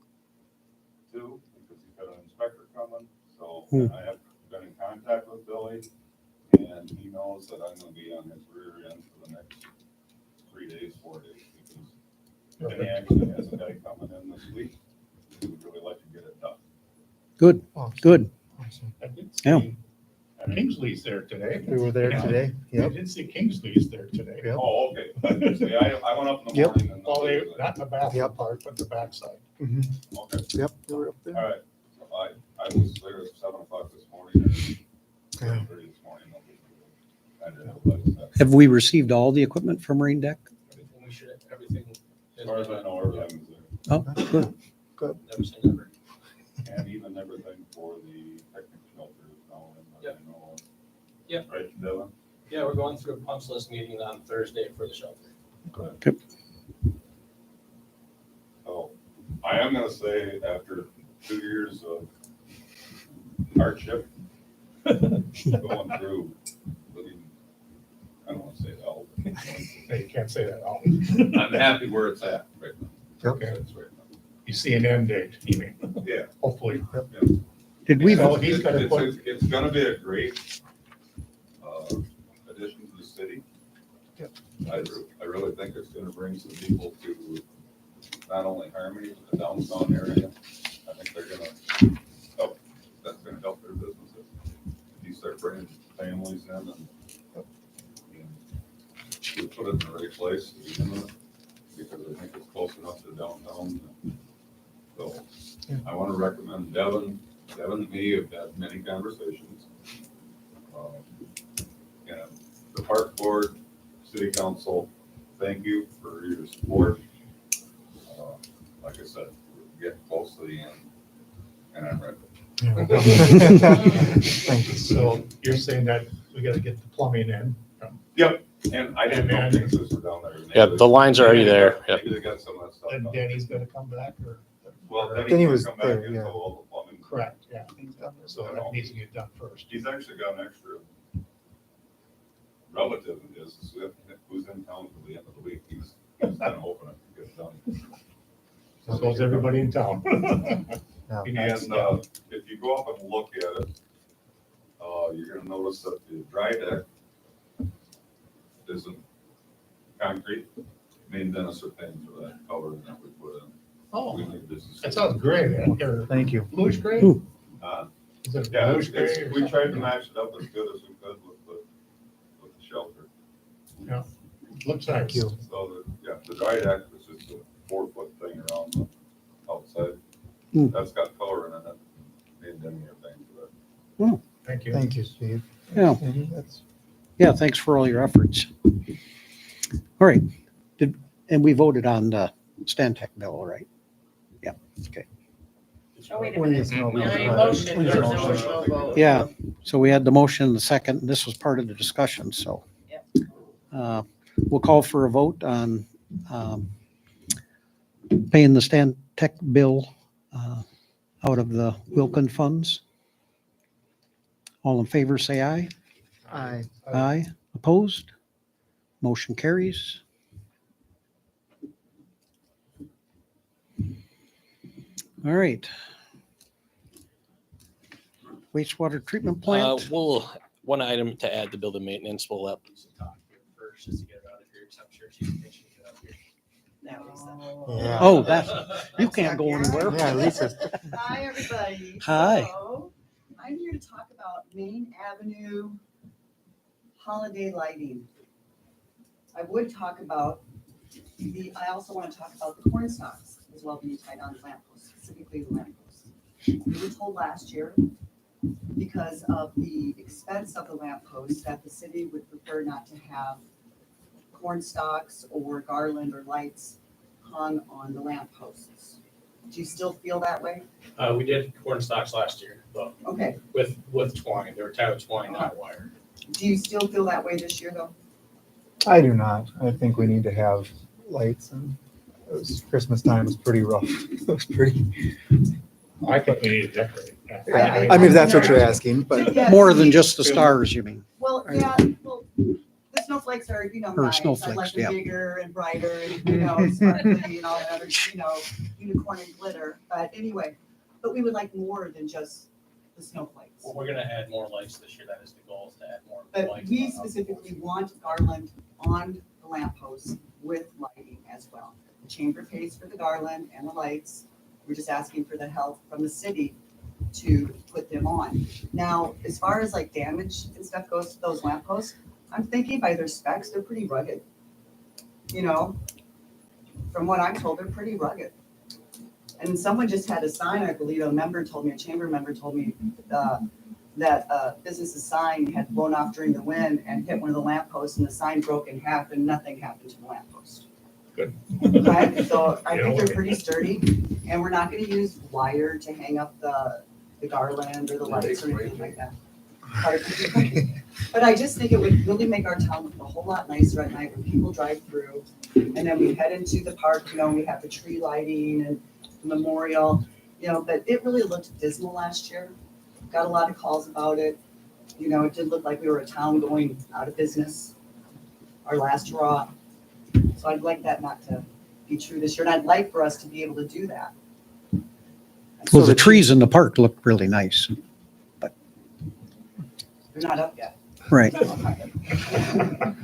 too, because he's got an inspector coming. So I have been in contact with Billy, and he knows that I'm gonna be on his rear end for the next 3 days, 4 days, because he actually has a guy coming in this week who would really like to get it done. Good, good. I did Yeah. see Kingsley's there today. We were there Yeah. today. I Yep. did see Kingsley's there today. Yep. Oh, okay. See, I went up in the Yep. morning and. Well, they, not in the bathroom Yep. part, but the backside. Okay, Yep. We were up all there. right. So I was there at 7 o'clock this morning, and Yeah. 7:30 this morning. I didn't know what it said. Have we received all the equipment from Rain Deck? Everything we should, everything. As far as I know, everything is there. Oh, good. Never seen ever. And even everything for the picnic shelter is now in, Yep. I know. Yep. Right, Devin? Yeah, we're going through a punch list meeting on Thursday for the shelter. Yep. So I am gonna say, after 2 years of hardship, going through, living, I don't wanna say hell. No, you can't say that. Oh, I'm happy where it's at right now. Okay. It's right now. You see an end date, you mean? Yeah. Hopefully. Did we, So he's gonna put, It's gonna be a great addition to the city. I really think it's gonna bring some people to not only Harmony, but the downtown area. I think they're gonna help, that's gonna help their businesses. You start bringing families in and you put it in the right place to begin with, because I think it's close enough to downtown. So I wanna recommend Devin and me have had many conversations. And the park board, city council, thank you for your support. Like I said, we're getting close to the end, and I'm ready. Thank you. so you're saying that we gotta get the plumbing in. Yep, and I didn't know And then- things were down there. Maybe Yeah, they- the lines are already there. Yep. Maybe they got some of that stuff. And done. Danny's gonna come back or? Well, Denny Denny was can come back there, and yeah. do all the plumbing. Correct, yeah. So that needs to get done first. He's actually got an extra relative of his, who's in town till the end of the week. He's gonna open it and get it done. So goes everybody in town. Yeah. Be nice, And yeah. if you go up and look at it, you're gonna notice that the dry deck isn't concrete. Me and Dennis are paying for that color that we put in. Oh, We need business. that sounds great. Or Thank you. bluish gray? Ooh. Is it Yeah, bluish gray? or we tried to something? match it up as good as we could with the shelter. Looks Thank nice. you. So the dry deck is just a 4-foot thing around the outside. Hmm. That's got color in it. Me and Denny are paying for that. Thank you. Thank you, Steve. Yeah. That's, yeah, thanks for all your efforts. All right. And we voted on the Stantec bill, right? Yeah, okay. Oh, wait a we minute. need to know. No, you motioned, We need there's a no motion. motion. Yeah, so we had the motion and the second, and this was part of the discussion, so. We'll call for a vote on paying the Stan Tech bill out of the Wilkin funds. All in favor, say aye. Aye. Aye. Opposed? Motion carries. All right. Wastewater treatment plant. One item to add, the building maintenance, we'll let Lisa talk here first, just to get her out of here, because I'm sure she's impatient to get out here. Yeah. Oh, that, you can't go anywhere. Yeah, Lisa. Hi, everybody. Hi. So, I'm here to talk about Main Avenue holiday lighting. I would talk about I also want to talk about the corn stalks as well being tied on the lampposts, specifically the lampposts. We were told last year, because of the expense of the lampposts, that the city would prefer not to have corn stalks or garland or lights hung on the lampposts. Do you still feel that way? We did corn stalks last year, though, Okay. with twine. They were tied with twine, not wire. Do you still feel that way this year, though? I do not. I think we need to have lights, and it was Christmas time was pretty rough. It was pretty. I think we need to decorate. Yeah, I mean, if that's what you're asking, but Yeah, More than just the stars, you mean? Well, yeah, well, the snowflakes are, Or nice. I snowflakes, like them yeah. bigger and brighter and, sparkly and all that other, unicorn and glitter. But anyway, but we would like more than just the snowflakes. Well, we're gonna add more lights this year. That is the goal, is to add more But lights. we on- specifically want garland on the lampposts with lighting as well. The chamber pays for the garland and the lights. We're just asking for the help from the city to put them on. Now, as far as like damage and stuff goes to those lampposts, I'm thinking by their specs, they're pretty rugged. From what I'm told, they're pretty rugged. And someone just had a sign, I believe, a chamber member told me, that a business's sign had blown off during the wind and hit one of the lampposts, and the sign broke in half and nothing happened to the lamppost. Good. Right? So I think they're pretty sturdy, and we're not gonna use wire to hang up the garland or the lights or anything like that. But I just think it would really make our town look a whole lot nicer at night when people drive through. And then we head into the park, we have the tree lighting and the memorial, but it really looked dismal last year. Got a lot of calls about it. It did look like we were a town going out of business, our last hurrah. So I'd like that not to be true this year, and I'd like for us to be able to do that. Well, the trees in the park look really nice. They're not up yet. Right.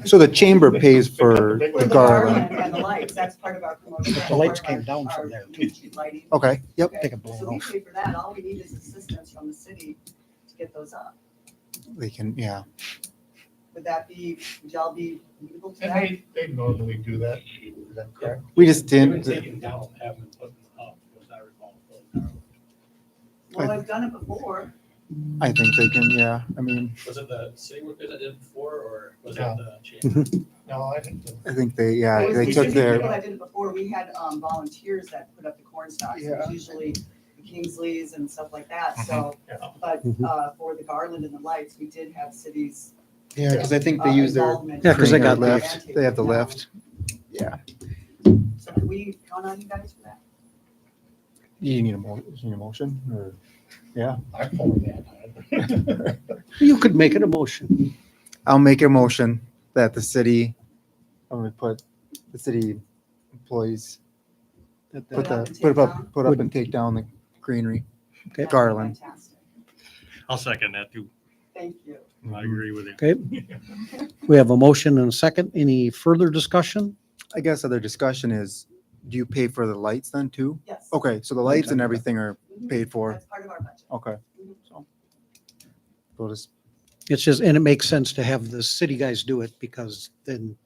so the chamber pays for For the the garland. garland and the lights, that's part of our promotion. The lights came down from there, too. Lighting. Okay, yep. They can blow it So we off. pay for that. All we need is assistance from the city to get those up. We can, yeah. Would y'all be amenable to And that? they normally do that. Is that correct? We just They haven't didn't. taken down, haven't put them up, because I recall. Well, I've done it before. I think they can, yeah. I mean, Was it the city workers that did it before, or was it No. the chamber? No, I think. I think they It was took the their. people that did it before. We had volunteers that put up the corn stalks. It was Yeah. usually the Kingsleys and stuff like that. So, Yeah. but for the garland and the lights, we did have cities. Yeah, because I think they use their. involvement. Yeah, 'cause they got lift. They have the lift. So can we count on you guys for that? You need a motion or, yeah. I'm for that. You could make it a motion. I'll make a motion that the city, I'm gonna put the city employees, put up and take down the greenery. Okay. Garland. Fantastic. I'll second that too. Thank you. I agree with you. Okay. We have a motion and a second. Any further discussion? I guess other discussion is, do you pay for the lights then too? Yes. Okay, so the lights and everything are Mhm. paid for. That's part of our budget. Okay. Mhm. So we'll just, It's just, and it makes sense to have the city guys do it because then,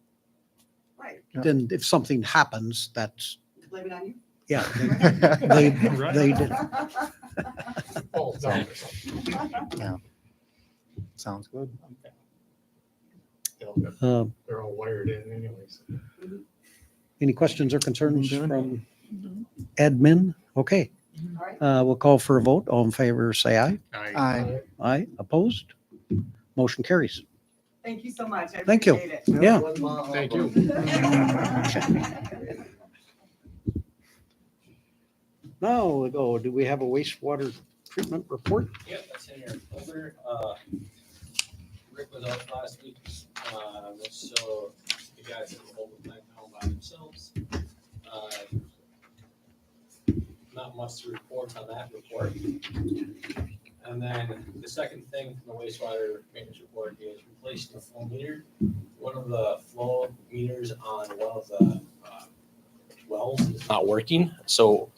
Right. then if something happens, that's, Blame it on you. yeah, they, Right. they did. Oh, no, or something. sounds good. Uh, They're all wired in anyways. Any questions or concerns Doing? from admin? Okay, All right. we'll call for a vote. All in favor, say aye. I Aye. Aye, opposed? Motion carries. Thank you so much. I Thank you. appreciate it. Yeah. Thank you. Now we go, do we have a wastewater treatment report? Yeah, that's in your folder. Rick was out last week, so the guys at the whole plant now by themselves. Not much to report on that report. And then the second thing from the wastewater maintenance report is replacing the flow meter. One of the flow meters on one of the wells is not working, so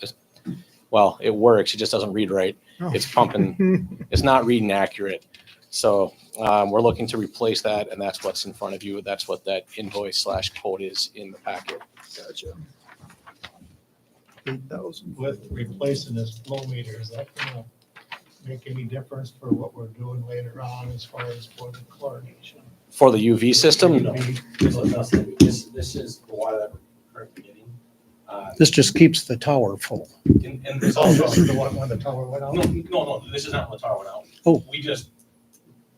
well, it works, it just doesn't read right. It's pumping, it's not reading accurate. So we're looking to replace that, and that's what's in front of you. That's what that invoice / quote is in the packet. Gotcha. 8,000. With replacing this flow meter, is that gonna make any difference for what we're doing later on as far as for the chlorination? For the UV system, no. This is the water that we're currently getting. This just keeps the tower full. And there's also, The one when the tower went out? no, this is not when the tower went out. Oh.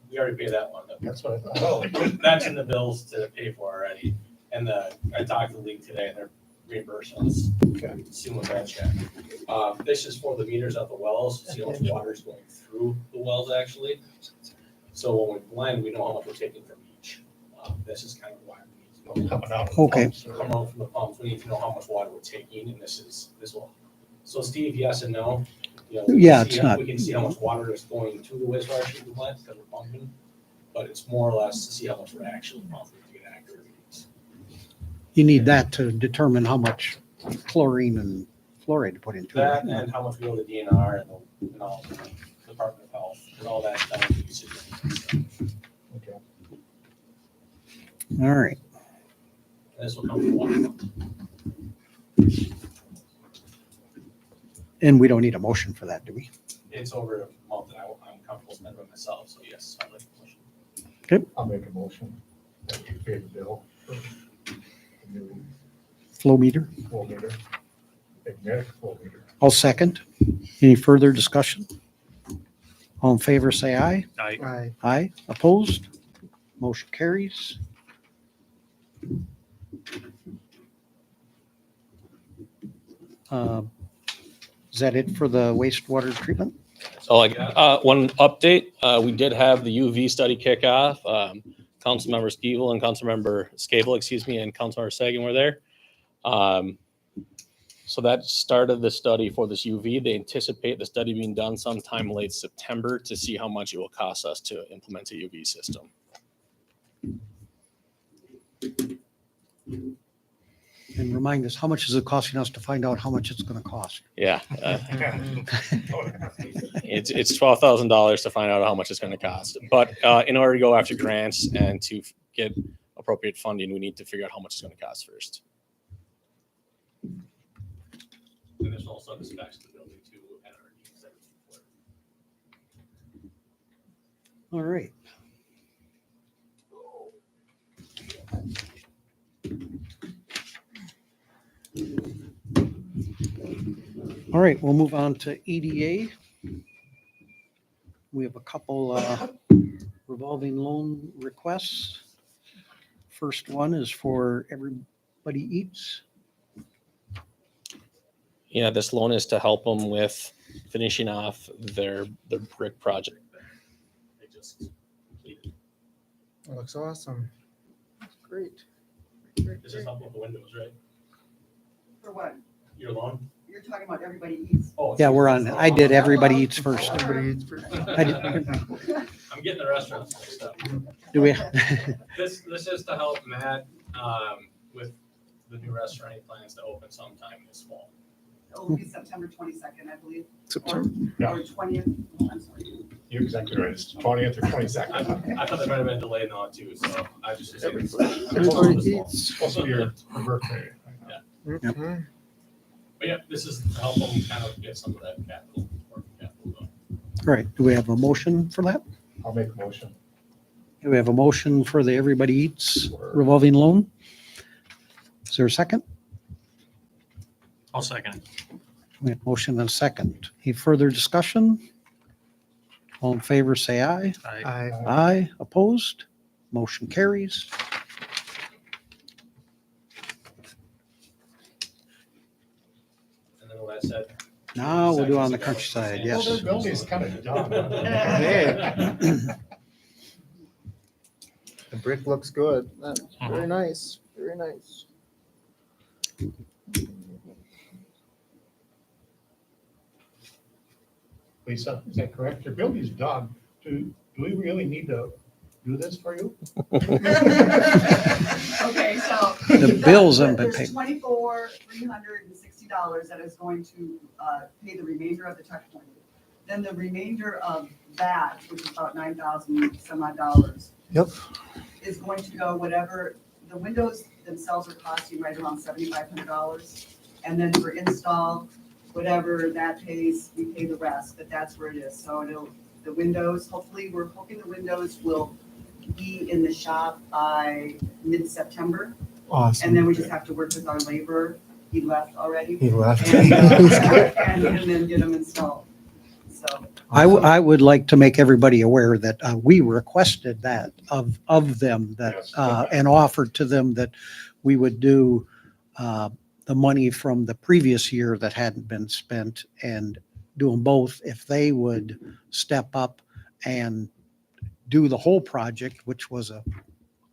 We already paid that one. That's what I thought. Oh. That's in the bills to pay for already. And I talked to the league today and they're reimbursing us. Okay. Seeing what that's at. This is for the meters at the wells, see how much water is going through the wells actually. So when we blend, we know how much we're taking from each. This is kind of why we need to know. Coming out. Okay. Coming out from the pumps, we need to know how much water we're taking, and this will. So Steve, yes and no. You know, we can Yeah, see it's how- not- We can see how much water is going to the wastewater treatment plant because we're pumping, but it's more or less to see how much we're actually pumping to get accurate reads. You need that to determine how much chlorine and fluoride to put into That it. and how much we go to the DNR and all the Department of Health and all that done with usage. Okay. All right. And this will come from water. And we don't need a motion for that, do we? It's over a month that I'm comfortable spending by myself, so yes, I'd like a motion. I'll make a motion that we pay the bill for the new Flow meter? flow meter, magnetic flow meter. I'll second. Any further discussion? All in favor, say aye. Aye. Aye. Opposed? Motion carries. Is that it for the wastewater treatment? So one update, we did have the UV study kick off. Councilmember Skevel and Councilmember Scable, excuse me, and Councilmember Sagan were there. So that started the study for this UV. They anticipate the study being done sometime late September to see how much it will cost us to implement a UV system. And remind us, how much is it costing us to find out how much it's going to cost? Yeah, it's $12,000 to find out how much it's going to cost. But in order to go after grants and to get appropriate funding, we need to figure out how much it's going to cost first. And there's also the specs of the building too, and our needs that are All right. All right, we'll move on to EDA. We have a couple revolving loan requests. First one is for Everybody Eats. Yeah, this loan is to help them with finishing off their brick project. They just completed. That looks awesome. That's great. This is up with the windows, right? For what? Your loan? You're talking about Everybody Eats. Oh, Yeah, we're on, I did Everybody Eats first. Everybody eats first. I did- I'm getting the restaurants mixed up. Do we? This is to help Matt with the new restaurant he plans to open sometime this fall. It'll be September 22nd, I believe, September. or 20th. Oh, I'm sorry. You're exactly right. It's 20th or 22nd. I thought there might have been delayed on it too, so I just. Everybody eats. Supposed to be your birthday. Mhm. But yeah, this is to help them kind of get some of that capital, working capital done. All right, do we have a motion for that? I'll make a motion. Do we have a motion for the Everybody Eats revolving loan? Is there a second? I'll second it. We have motion and a second. Any further discussion? All in favor, say aye. Aye. Aye. Aye. Opposed? Motion carries. And then what I said. Now we'll do on the countryside, Well, yes. their building's kind of done. The brick looks good. Very nice, very nice. Lisa, is that correct? Your building's done. Do we really need to do this for you? Okay, so. The bills haven't been There's paid. $24,360 that is going to pay the remainder of the checkpoint. Then the remainder of that, which is about 9,000 some odd dollars. Yep. Is going to go whatever, the windows themselves are costing right around $7,500. And then for install, whatever that pays, we pay the rest, but that's where it is. So the windows, hopefully, we're hoping the windows will be in the shop by mid-September. Awesome. And then we just have to work with our laborer. He left already. He left. And then get them installed. So, I would like to make everybody aware that we requested that of them that, Yes. and offered to them that we would do the money from the previous year that hadn't been spent and do them both if they would step up and do the whole project, which was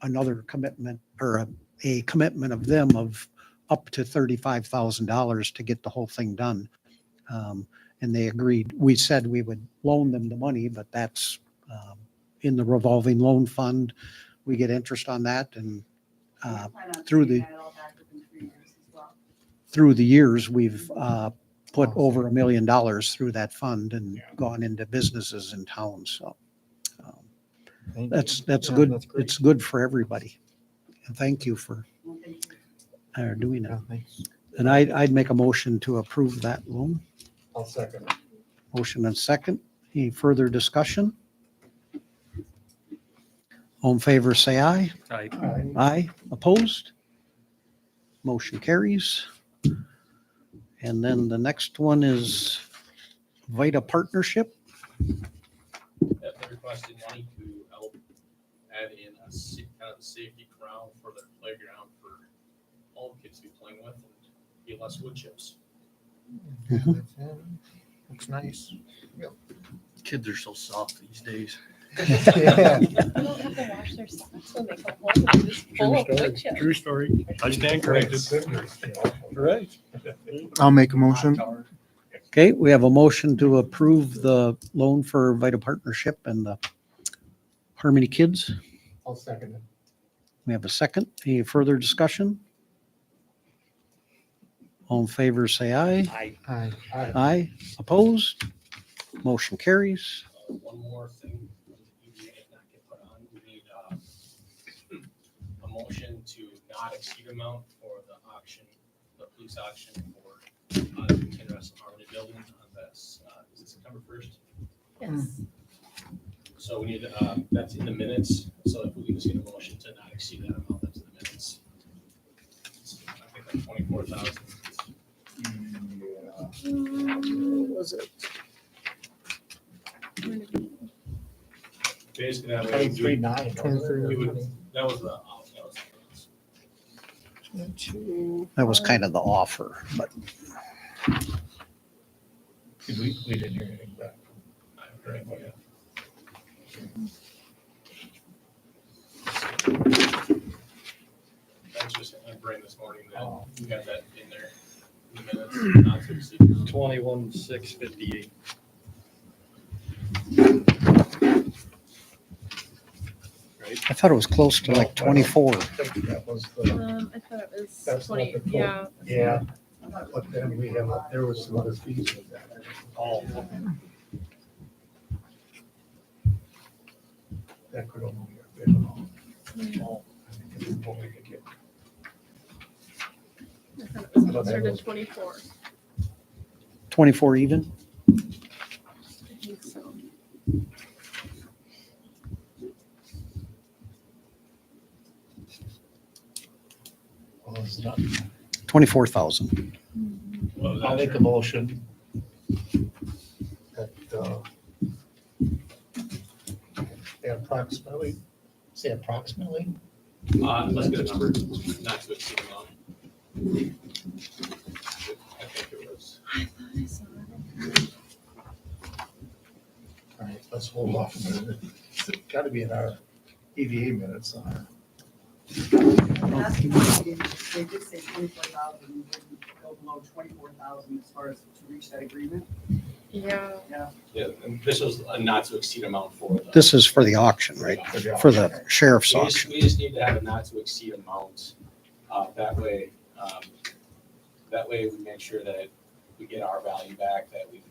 another commitment or a commitment of them of up to $35,000 to get the whole thing done. And they agreed. We said we would loan them the money, but that's in the revolving loan fund. We get interest on that, and we plan on through paying the- that all back within 3 years as well. through the years, we've put over $1 million through that fund and Yeah. gone into businesses in town. So Thank you. that's Yeah, good. that's great. It's good for everybody. And thank you for Well, thank you. doing Yeah, it. thanks. And I'd make a motion to approve that loan. I'll second it. Motion and second. Any further discussion? All in favor, say aye. Aye. Opposed? Motion carries. And then the next one is Vita Partnership. That they requested money to help add in kind of a safety ground for their playground for all the kids to be playing with and be less wood chips. Looks nice. Kids are so soft these days. Yeah. They don't have to wash their socks when they come home. They're just full of wood chips. True story. I stand corrected. Right. I'll make a motion. Okay, we have a motion to approve the loan for Vita Partnership and the Harmony Kids. I'll second it. We have a second. Any further discussion? All in favor, say aye. Aye. Aye. Opposed? Motion carries. One more thing, you did not get put on, we need a motion to not exceed amount for the auction, the police auction for the Kinderhouse Harmony building on this, is it September 1st? Yes. So we need, that's in the minutes, so if we can just get a motion to not exceed that amount, that's in the minutes. It's, I think like 24,000. What was it? Basically, that way, 23.9. we would, that was the, That was kind of the offer, but We didn't hear anything back. I haven't heard anything yet. That's just a brain this morning that we got that in there in the minutes, not to exceed. 21,658. I thought it was close to like 24. I think that was the, I thought it was That's not 20, the full- yeah. yeah. But then we have, there was some other fees with that. All. That could only be a bit of all. I think it's only to get- I thought it was closer to 24. 24 even? I think so. Well, it's not. 24,000. I make a motion that, at approximately Say approximately? Let's get a number, not to exceed amount. I think it was. All right, let's hold off a minute. It's gotta be in our EDA minutes. Last meeting, they did say 24,000, we didn't go below 24,000 as far as to reach that agreement. Yeah. Yeah, and this was a not to exceed amount for the. This is for the auction, right? For the sheriff's auction. We just need to have a not to exceed amount. That way we make sure that we get our value back, that we,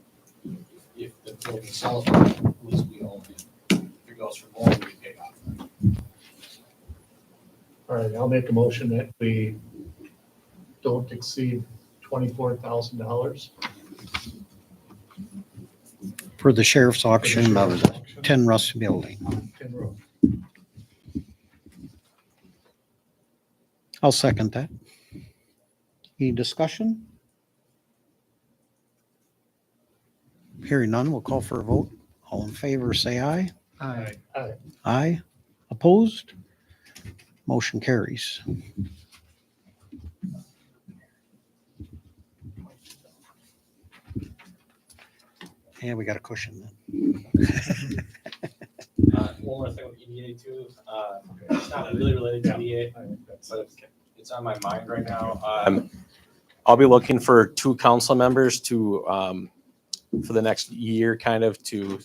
if the building sells, at least we own it. If it goes for more, we pay off. All right, I'll make a motion that we don't exceed $24,000. For the sheriff's auction of the 10 Russ building. Tin roof. I'll second that. Any discussion? Hearing none, we'll call for a vote. All in favor, say aye. Aye. Aye. Aye. Opposed? Motion carries. Yeah, we got a cushion then. One more thing with EDA too, it's not really related to EDA, but it's on my mind right now. I'll be looking for 2 council members to, for the next year, kind of to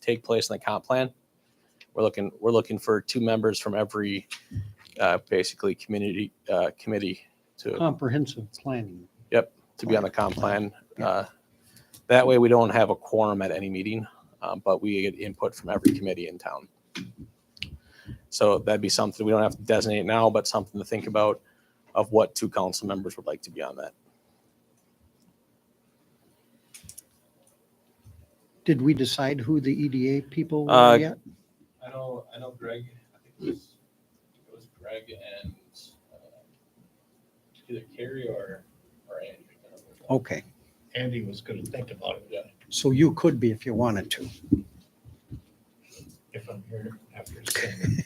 take place in the comp plan. We're looking for 2 members from every, basically community, committee to Comprehensive planning. to be on the comp plan. That way we don't have a quorum at any meeting, but we get input from every committee in town. So that'd be something we don't have to designate now, but something to think about of what 2 council members would like to be on that. Did we decide who the EDA people Uh, were yet? I know Greg, I think it was Greg and either Carrie or Andy. Okay, Andy was gonna think about it, Yeah. so you could be if you wanted to. if I'm here after saying.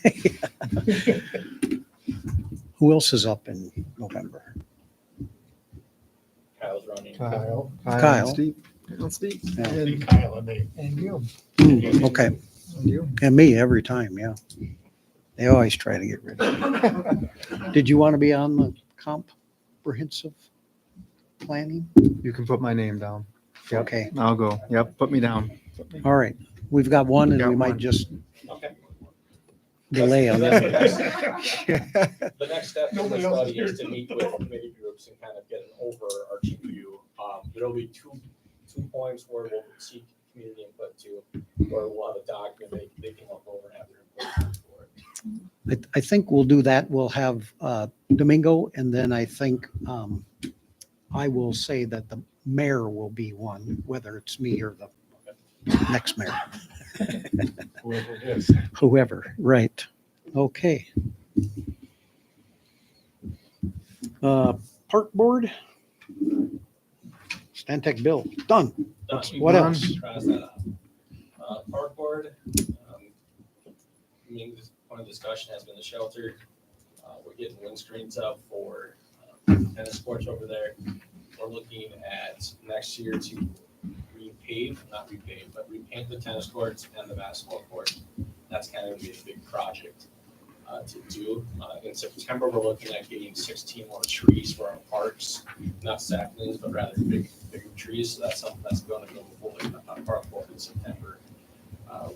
Who else is up in November? Kyle's running. Kyle. Kyle. Steve. Steve. Yeah. And Kyle and me. And you. Okay, And you. and me every time, yeah. They always try to get rid of me. Did you want to be on the comprehensive planning? You can put my name down. Yep. Okay, I'll go. Yep, put me down. all right. We've got one and Got we might one. just Okay. delay on that. The next step in the Nobody else study is is to here. meet with committee groups and kind of get an overarching view. There'll be two points where we'll seek community input to, where we'll have a document they can look over and have their input for it. I think we'll do that. We'll have Domingo, and then I think I will say that the mayor will be one, whether it's me or the next mayor, Whoever it is. whoever, right? Okay. Park board? Stantec bill, done. What Done. else? Cross that off. Park board, main point of discussion has been the shelter. We're getting windscreens up for tennis courts over there. We're looking at next year to but repaint the tennis courts and the basketball court. That's kind of gonna be a big project to do. In September, we're looking at getting 16 more trees for our parks, not saplings, but rather bigger trees. So that's something that's going to go fully on our park board in September.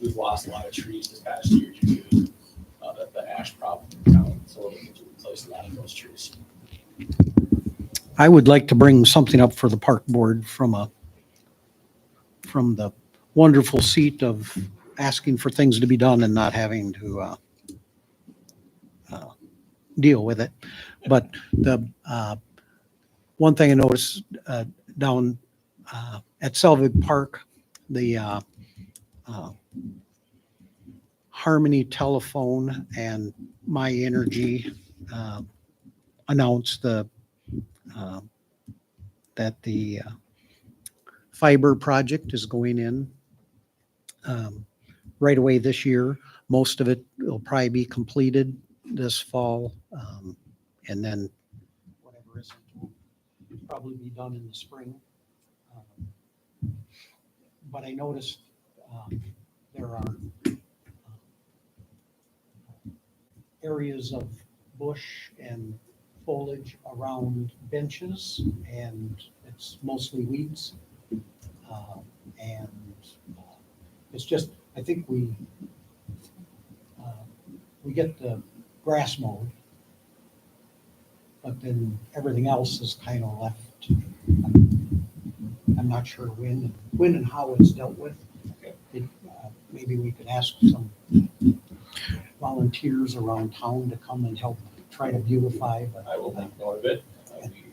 We've lost a lot of trees this past year due to the ash problem in town. So we're looking to replace a lot of those trees. I would like to bring something up for the park board from the wonderful seat of asking for things to be done and not having to deal with it. But the one thing I noticed down at Selvig Park, the Harmony Telephone and My Energy announced that the fiber project is going in right away this year. most of it will probably be completed this fall. And then whatever isn't will probably be done in the spring. But I noticed there are areas of bush and foliage around benches, and it's mostly weeds. And it's just, I think we get the grass mowed, but then everything else is kind of left. I'm not sure when and how it's dealt with. Maybe we could ask some volunteers around town to come and help try to beautify, but I will make note of it.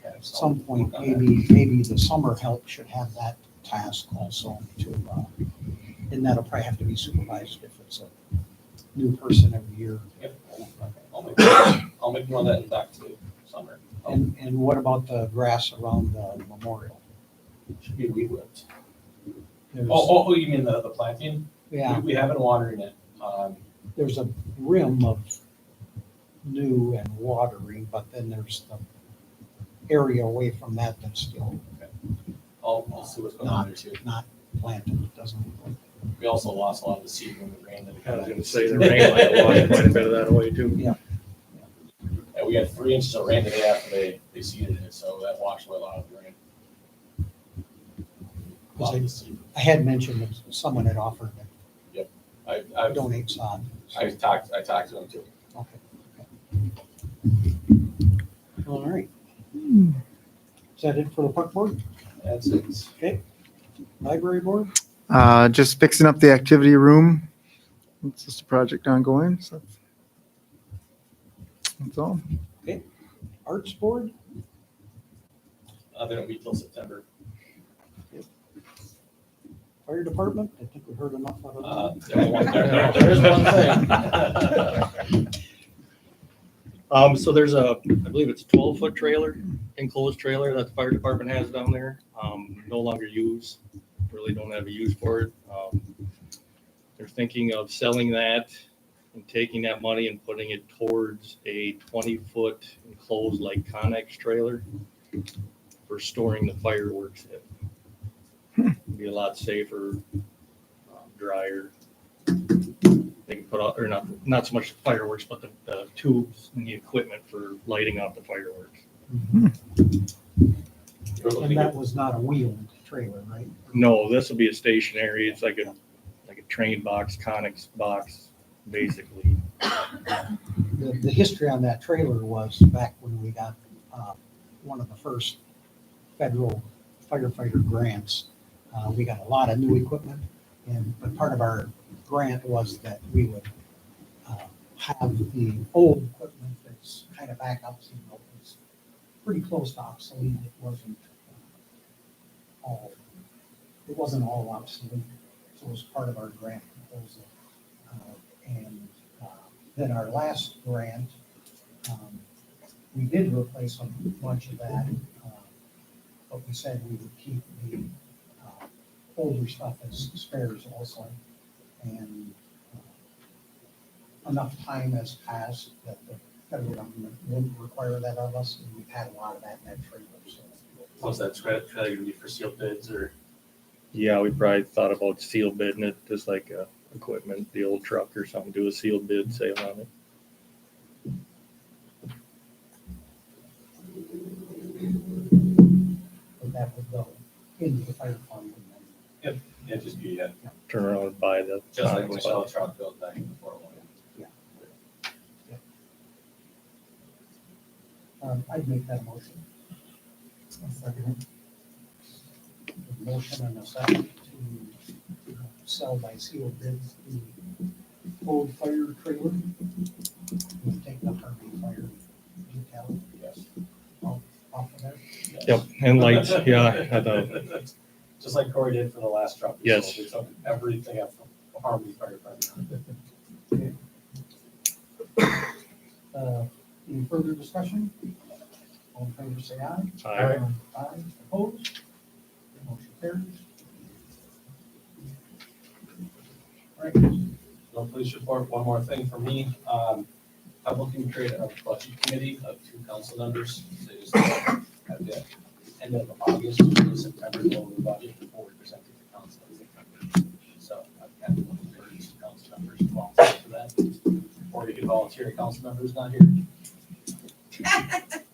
at some point, maybe the summer help should have that task also to, and that'll probably have to be supervised if it's a new person every year. I'll make note of that back to summer. And what about the grass around the memorial? Should be weed whipped. There's- Oh, you mean the planting? Yeah, We have been watering it. there's a rim of new and watering, but then there's the area away from that that's still I'll see what's going on there too. not planted. It doesn't look like. We also lost a lot of the seed when the rain. I was gonna say the rain might have washed quite a bit of that away too. Yeah, we had 3 inches of rain the day after they seeded it, so that washed away a lot of the rain. A lot of the seed. I had mentioned that someone had offered to I've donate sod. I talked to them too. Okay. All right. Is that it for the park board? That's it. Okay. Library board? Just fixing up the activity room. It's just a project ongoing, so that's all. Arts board? They don't meet till September. Fire department? I think we heard enough out of that. There is one thing. So there's I believe it's a 12-foot trailer, enclosed trailer that the fire department has down there. No longer used, really don't have a use for it. They're thinking of selling that and taking that money and putting it towards a 20-foot enclosed like Connex trailer for storing the fireworks in. Be a lot safer, drier. They can put out, or not so much fireworks, but the tubes and the equipment for lighting up the fireworks. And that was not a wheeled trailer, right? No, this will be a stationary. It's like a train box, Connex box, basically. The history on that trailer was back when we got one of the first federal firefighter grants. We got a lot of new equipment, but part of our grant was that we would have the old equipment that's kind of backups, it's pretty close to obsolete. It wasn't all obsolete, so it was part of our grant proposal. And then our last grant, we did replace a bunch of that, but we said we would keep the older stuff as spares also. And enough time has passed that the federal government wouldn't require that of us, and we've had a lot of that in that trailer. So What's that trailer gonna be for sealed bids or? Yeah, we probably thought about seal bidding it, just like equipment, the old truck or something, do a sealed bid sale on it. but that would go into the fire fund. And Yeah, just be, Turn around and buy the. just like when we Connex saw box. the truck built back in the 401. I'd make that motion. Motion and a second to sell by sealed bids the old fire trailer. We'll take the Harvey fire decal Yes. off of there. Yep, and lights, yeah, I thought, Just like Corey did for the last truck. we Yes. sold. We took everything up from Harvey Fire Department. Any further discussion? All in favor, say aye. Aye. Aye, opposed? Motion carries. All right, No police report, one more thing for me. I'm looking to create a budget committee of 2 council members. So just at the end of August, or September, go over the budget before we present it to council in September. So I've got to look for these council members to volunteer for that. Or you can volunteer, a council member who's not here.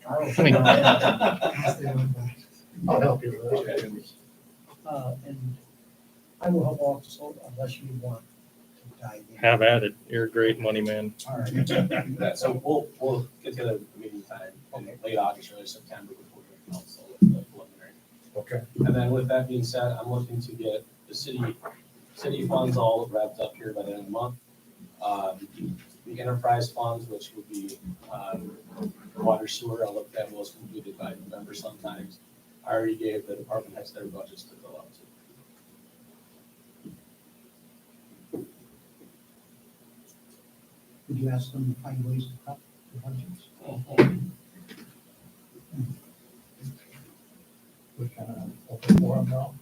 I'll help you with that. Okay. And I will help also unless you want to dive in. Have at it. You're a great money man. All right. Yeah, so we'll get together a meeting time in late August, early September before we go to council with the preliminary. Okay. And then with that being said, I'm looking to get the city funds all wrapped up here by the end of the month. The enterprise funds, which would be, water sewer, I'll look at those completed by November sometimes. I already gave the department heads their budgets to fill out. Would you ask them to find ways to cut the budgets? We kind of open forum now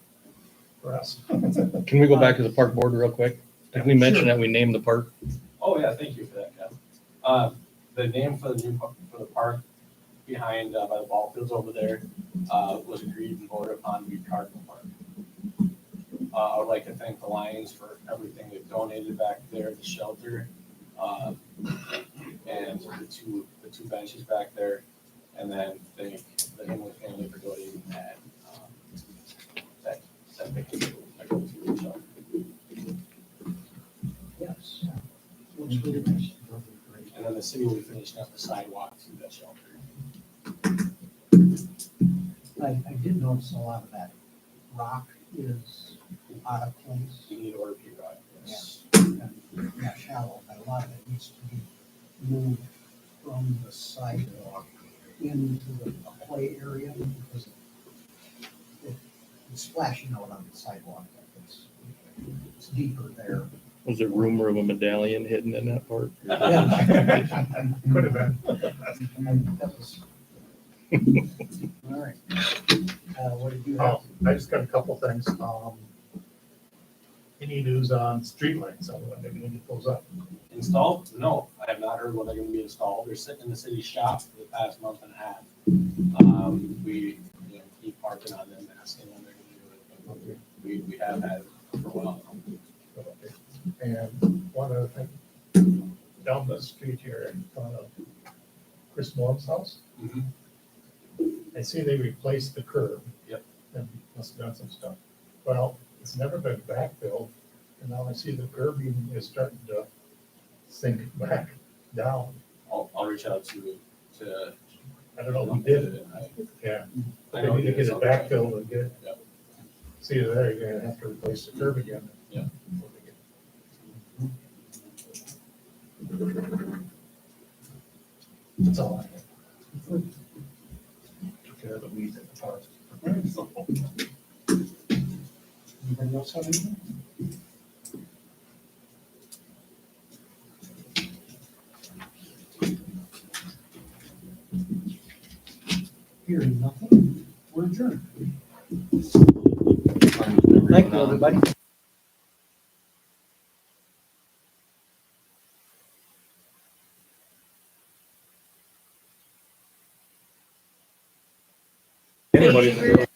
for us. Can we go back to the park board real quick? Did we mention that we named the park? Oh, yeah, thank you for that, Kev. The name for the for the park behind, by the ball fields over there, was agreed and voted upon to be Cardinal Park. I would like to thank the Lions for everything they've donated back there, the shelter, and the two benches back there, and then thank the Hemley family for donating that, that picture I go to the shelter. Yes. Looks really nice. And then the city will be finishing up the sidewalk to that shelter. I did notice a lot of that rock is out of place. You need order P rock, yes. And, yeah, shallow, but a lot of it needs to be moved from the sidewalk into the play area because it's splashing out on the sidewalk. It's deeper there. Was there rumor of a medallion hidden in that park? Yeah. Could have been. That was. All right. What did you have? Oh, I just got a couple things. Any news on streetlights? When they're gonna get those up? Installed? No, I have not heard when they're gonna be installed. They're sitting in the city shop for the past month and a half. We keep parking on them, asking when they're gonna do it. But we have had it for a while now. And one other thing, down the street here in front of Chris Norm's house, Mhm. I see they replaced the curb. Yep. And must have done some stuff. Well, it's never been backfilled, and now I see the curb even is starting to sink back down. I'll reach out to. I don't know who did it. Yeah. I They know need to it get is it out there. backfilled and get, Yep. see there, you're gonna have to replace the curb again. Yeah. That's all I have. Took care of the weeds at the park. Anybody else have anything? Hearing nothing, we're adjourned. Thank you, everybody. Anybody?